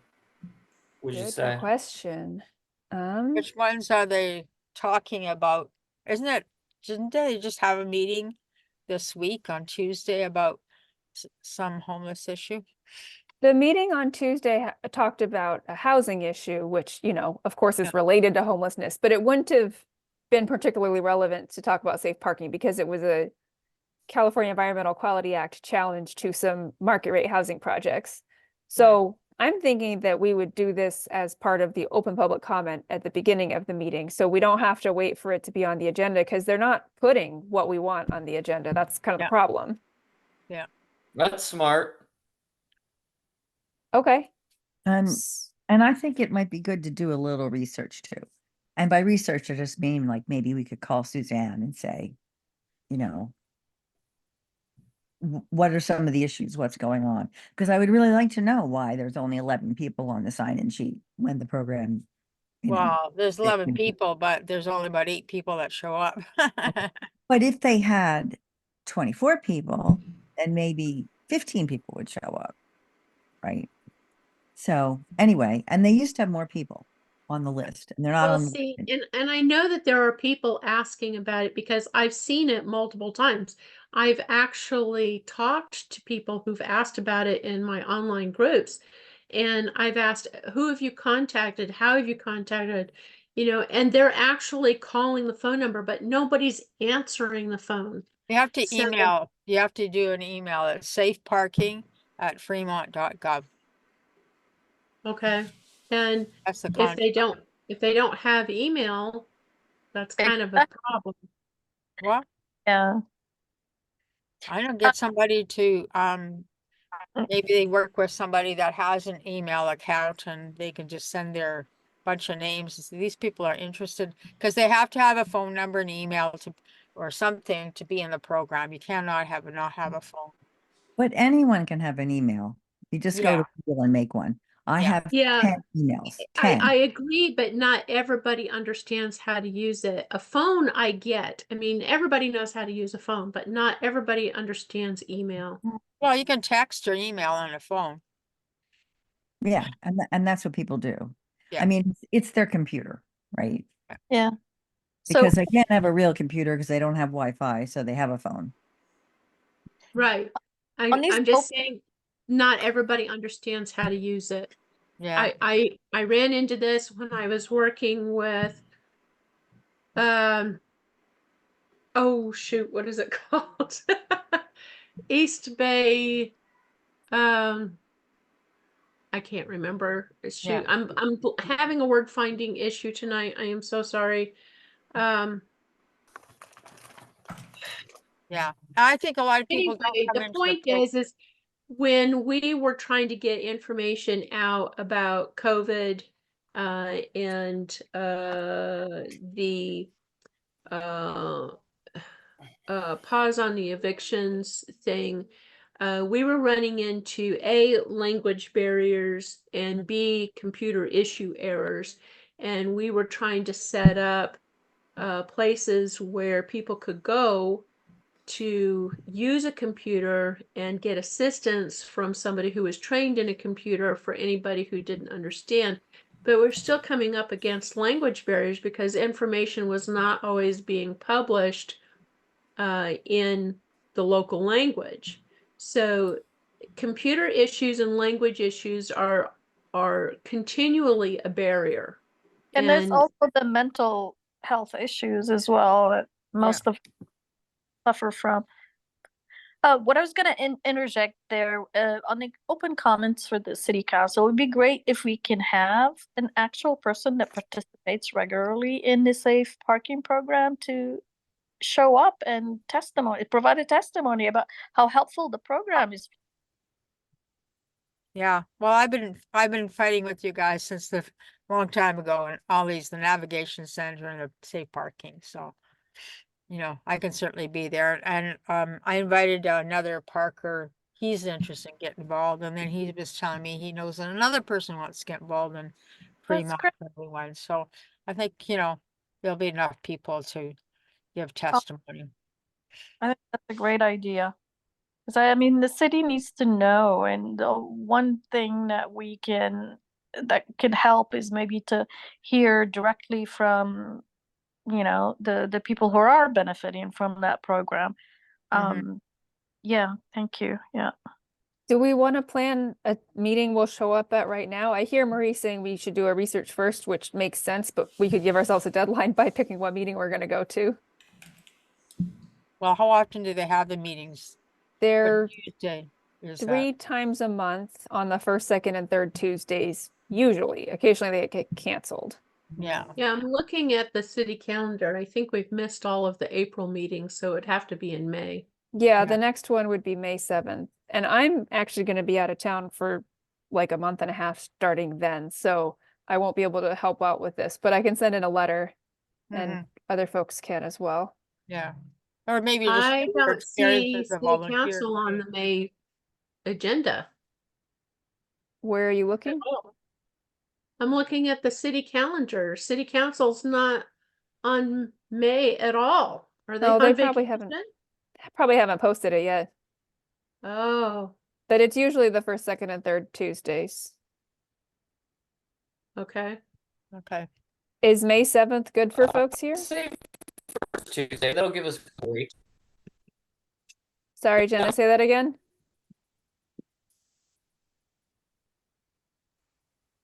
Speaker 9: Would you
Speaker 1: Good
Speaker 9: say?
Speaker 1: question.
Speaker 10: which ones are they talking about? Didn't they just have a meeting this week on Tuesday about some homeless issue?
Speaker 1: The meeting on Tuesday talked about a housing issue, which, of course is
Speaker 10: Yeah.
Speaker 1: related to homelessness, but it wouldn't have been particularly relevant to talk about safe parking because it was a California Environmental Quality Act challenge to some market rate housing projects. So I'm thinking that we would do this as part of the open public comment at the beginning of the meeting. So we don't have to wait for it to be on the agenda because they're not putting what we want on the agenda. That's kind of the
Speaker 10: Yeah.
Speaker 1: problem.
Speaker 9: That's smart.
Speaker 1: Okay.
Speaker 7: and I think it might be good to do a little research too. And by research, I just mean like maybe we could call Suzanne and say, what are some of the issues? What's going on? Because I would really like to know why there's only 11 people on the sign-in sheet when the program,
Speaker 10: Well, there's
Speaker 7: it
Speaker 10: 11
Speaker 7: would be-
Speaker 10: people, but there's only about 8 people that show up.
Speaker 7: But if they had 24 people, then maybe 15 people would show up, right? So anyway, and they used to have more people on the list, and they're not
Speaker 5: Well,
Speaker 7: on.
Speaker 5: see, and I know that there are people asking about it because I've seen it multiple times. I've actually talked to people who've asked about it in my online groups. And I've asked, who have you contacted? How have you contacted? You know, and they're actually calling the phone number, but nobody's answering the phone.
Speaker 10: You have to
Speaker 5: So-
Speaker 10: email, you have to do an email at safeparking@fremont.gov.
Speaker 5: Okay. And
Speaker 10: That's the
Speaker 5: if
Speaker 10: contact.
Speaker 5: they don't have email, that's kind of a
Speaker 8: Exactly.
Speaker 5: problem.
Speaker 10: Well,
Speaker 8: Yeah.
Speaker 10: I don't get somebody to,
Speaker 8: Mm.
Speaker 10: maybe they work with somebody that has an email account and they can just send their bunch of names. And say, these people are interested, because they have to have a phone number and email to, or something to be in the program. You cannot not have a phone.
Speaker 7: But anyone can have an email. You just go
Speaker 10: Yeah.
Speaker 7: to Google and make one. I
Speaker 10: Yeah.
Speaker 7: have
Speaker 5: Yeah.
Speaker 7: 10 emails,
Speaker 5: I
Speaker 7: 10.
Speaker 5: agree, but not everybody understands how to use it. A phone I get. I mean, everybody knows how to use a phone, but not everybody understands email.
Speaker 10: Well, you can text or email on a phone.
Speaker 7: Yeah, and that's what people do.
Speaker 10: Yeah.
Speaker 7: I mean, it's their computer, right?
Speaker 8: Yeah. So
Speaker 7: Because they can't have a real computer because they don't have Wi-Fi, so they have a phone.
Speaker 5: Right.
Speaker 8: on these
Speaker 5: I'm just saying not everybody understands how to use it.
Speaker 10: Yeah.
Speaker 5: I ran into this when I was working with oh shoot, what is it called? East Bay I can't remember. Shoot,
Speaker 10: Yeah.
Speaker 5: I'm having a word finding issue tonight. I am so sorry.
Speaker 10: Yeah. I think a lot of people don't
Speaker 5: Anyway,
Speaker 10: come
Speaker 5: the
Speaker 10: into
Speaker 5: point
Speaker 10: program.
Speaker 5: is when we were trying to get information out about COVID and the uh pause on the evictions thing, we were running into A, language barriers, and B, computer issue errors. And we were trying to set up places where people could go to use a computer and get assistance from somebody who was trained in a computer for anybody who didn't understand. But we're still coming up against language barriers because information was not always being published in the local language. So computer issues and language issues are continually a barrier.
Speaker 8: and there's also the mental health issues as well that most of suffer from. What I was going to interject there on the open comments for the city council, it would be great if we can have an actual person that participates regularly in the safe parking program to show up and provide a testimony about how helpful the program is.
Speaker 10: Yeah. Well, I've been fighting with you guys since the long time ago, and all the navigation center and the safe parking. So, you know, I can certainly be there. And I invited another Parker. He's interested in getting involved, and then he was telling me he knows that another person wants to get involved in Fremont
Speaker 8: great.
Speaker 10: for everyone. So I think, you know, there'll be enough people to give
Speaker 8: Oh,
Speaker 10: testimony.
Speaker 8: I think that's a great idea. Because I mean, the city needs to know, and the one thing that can help is maybe to hear directly from, the people who are benefiting from that program.
Speaker 10: Mhm.
Speaker 8: Yeah, thank you. Yeah.
Speaker 1: Do we want to plan a meeting we'll show up at right now? I hear Marie saying we should do our research first, which makes sense, but we could give ourselves a deadline by picking what meeting we're going to go to.
Speaker 10: Well, how often do they have the meetings? What
Speaker 1: They're
Speaker 10: Tuesday is that?
Speaker 1: 3 times a month on the first, second, and third Tuesdays, usually. Occasionally they get canceled.
Speaker 10: Yeah.
Speaker 5: Yeah, I'm looking at the city calendar. I think we've missed all of the April meetings, so it'd have to be in May.
Speaker 1: Yeah, the next one would be May 7th. And I'm actually going to be out of town for like a month and a half starting then. So I won't be able to help out with this, but I can send in a letter and
Speaker 10: Mhm.
Speaker 1: other folks can as well.
Speaker 10: Yeah. Or maybe just
Speaker 5: I
Speaker 10: your
Speaker 5: don't
Speaker 10: experience
Speaker 5: see
Speaker 10: as a
Speaker 5: city
Speaker 10: volunteer.
Speaker 5: council on the May agenda.
Speaker 1: Where are you looking?
Speaker 5: I'm looking at the city calendar. City council's not on May at all. Are they
Speaker 1: No, they
Speaker 5: on
Speaker 1: probably
Speaker 5: vacation?
Speaker 1: haven't posted it yet.
Speaker 5: Oh,
Speaker 1: But it's usually the first, second, and third Tuesdays.
Speaker 5: okay.
Speaker 10: Okay.
Speaker 1: Is May 7th good for folks here?
Speaker 9: Say first Tuesday. That'll give us a week.
Speaker 1: Sorry, Jenna, say that again.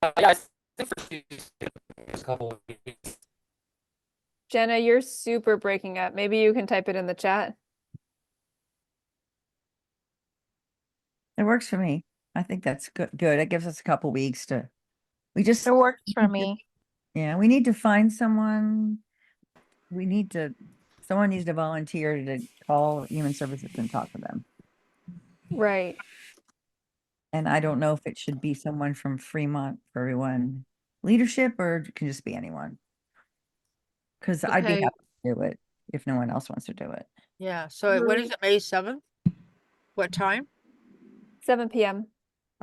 Speaker 9: Yeah, I think for Tuesday, a couple of weeks.
Speaker 1: Jenna, you're super breaking up. Maybe you can type it in the chat.
Speaker 7: It works for me. I think that's good. Good. It gives us a couple weeks to, we just,
Speaker 11: It works for me.
Speaker 7: yeah, we need to find someone. We need to, someone needs to volunteer to call Human Services and talk to them.
Speaker 1: Right.
Speaker 7: And I don't know if it should be someone from Fremont for everyone leadership, or it can just be anyone. Because I'd be
Speaker 5: Okay.
Speaker 7: happy to do it if no one else wants to do it.
Speaker 10: Yeah, so what is it, May 7th? What time?
Speaker 1: 7 p.m.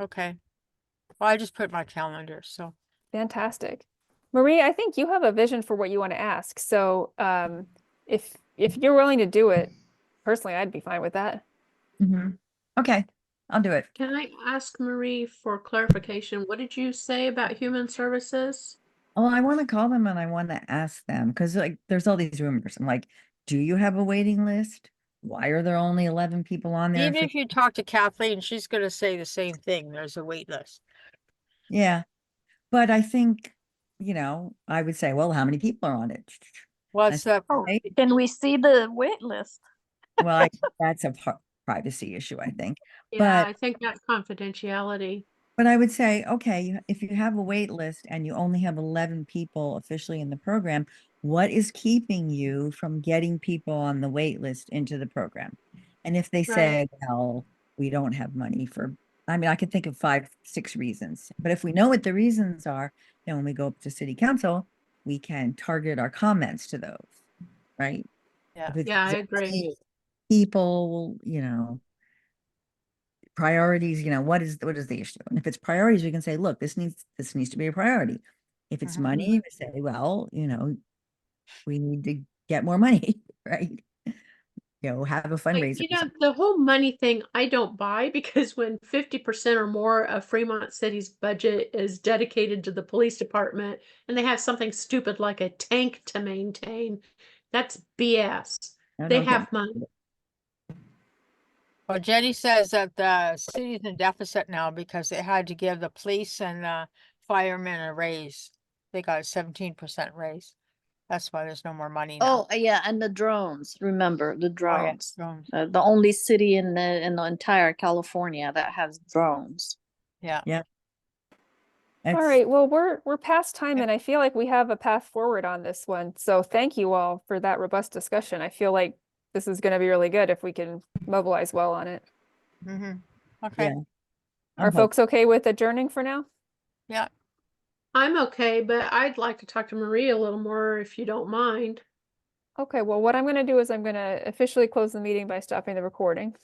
Speaker 10: Okay. Well, I just put my calendar, so.
Speaker 1: Fantastic. Marie, I think you have a vision for what you want to ask. So if you're willing to do it, personally, I'd be fine with that.
Speaker 7: Okay, I'll do it.
Speaker 5: Can I ask Marie for clarification? What did you say about human services?
Speaker 7: Oh, I want to call them and I want to ask them because like there's all these rumors. I'm like, do you have a waiting list? Why are there only 11 people on there?
Speaker 10: Even if you talk to Kathleen, she's gonna say the same thing. There's a wait list.
Speaker 7: Yeah, but I think, you know, I would say, well, how many people are on it?
Speaker 10: What's
Speaker 7: That's
Speaker 10: up?
Speaker 11: Oh,
Speaker 7: right.
Speaker 11: can we see the wait list?
Speaker 7: Well, that's a privacy issue, I think.
Speaker 5: Yeah,
Speaker 7: But
Speaker 5: I think that's confidentiality.
Speaker 7: But I would say, okay, if you have a wait list and you only have 11 people officially in the program, what is keeping you from getting people on the wait list into the program? And if they say, well, we don't have money for, I mean, I could think of 5, 6 reasons. But if we know what the reasons are, then when we go up to city council, we can target our comments to those, right?
Speaker 10: Yeah.
Speaker 7: If it's
Speaker 5: Yeah, I
Speaker 7: just
Speaker 5: agree.
Speaker 7: people, you know, priorities, you know, what is the issue? And if it's priorities, we can say, look, this needs to be a priority. If it's
Speaker 10: Mhm.
Speaker 7: money, we say, well, you know, we need to get more money, right? You know, have a
Speaker 5: Like,
Speaker 7: fundraiser.
Speaker 5: you know, the whole money thing I don't buy, because when 50% or more of Fremont City's budget is dedicated to the police department and they have something stupid like a tank to maintain, that's BS.
Speaker 7: I
Speaker 5: They
Speaker 7: don't get
Speaker 5: have money.
Speaker 10: Well, Jenny says that the city's in deficit now because they had to give the police and firemen a raise. They got a 17% raise. That's why there's no more money now.
Speaker 8: Oh, yeah, and the drones, remember, the
Speaker 10: Oh, yeah,
Speaker 8: drones.
Speaker 10: drones.
Speaker 8: The only city in the entire California that has drones.
Speaker 10: Yeah.
Speaker 7: Yeah.
Speaker 1: All
Speaker 7: It's,
Speaker 1: right, well, we're past time and I feel like we have a path forward on this one. So thank you all for that robust discussion. I feel like this is going to be really good if we can mobilize well on it.
Speaker 10: Mm-hmm. Okay.
Speaker 7: yeah.
Speaker 1: Are folks okay with adjourning for now?
Speaker 10: Yeah.
Speaker 5: I'm okay, but I'd like to talk to Marie a little more if you don't mind.
Speaker 1: Okay, well, what I'm going to do is I'm going to officially close the meeting by stopping the recording.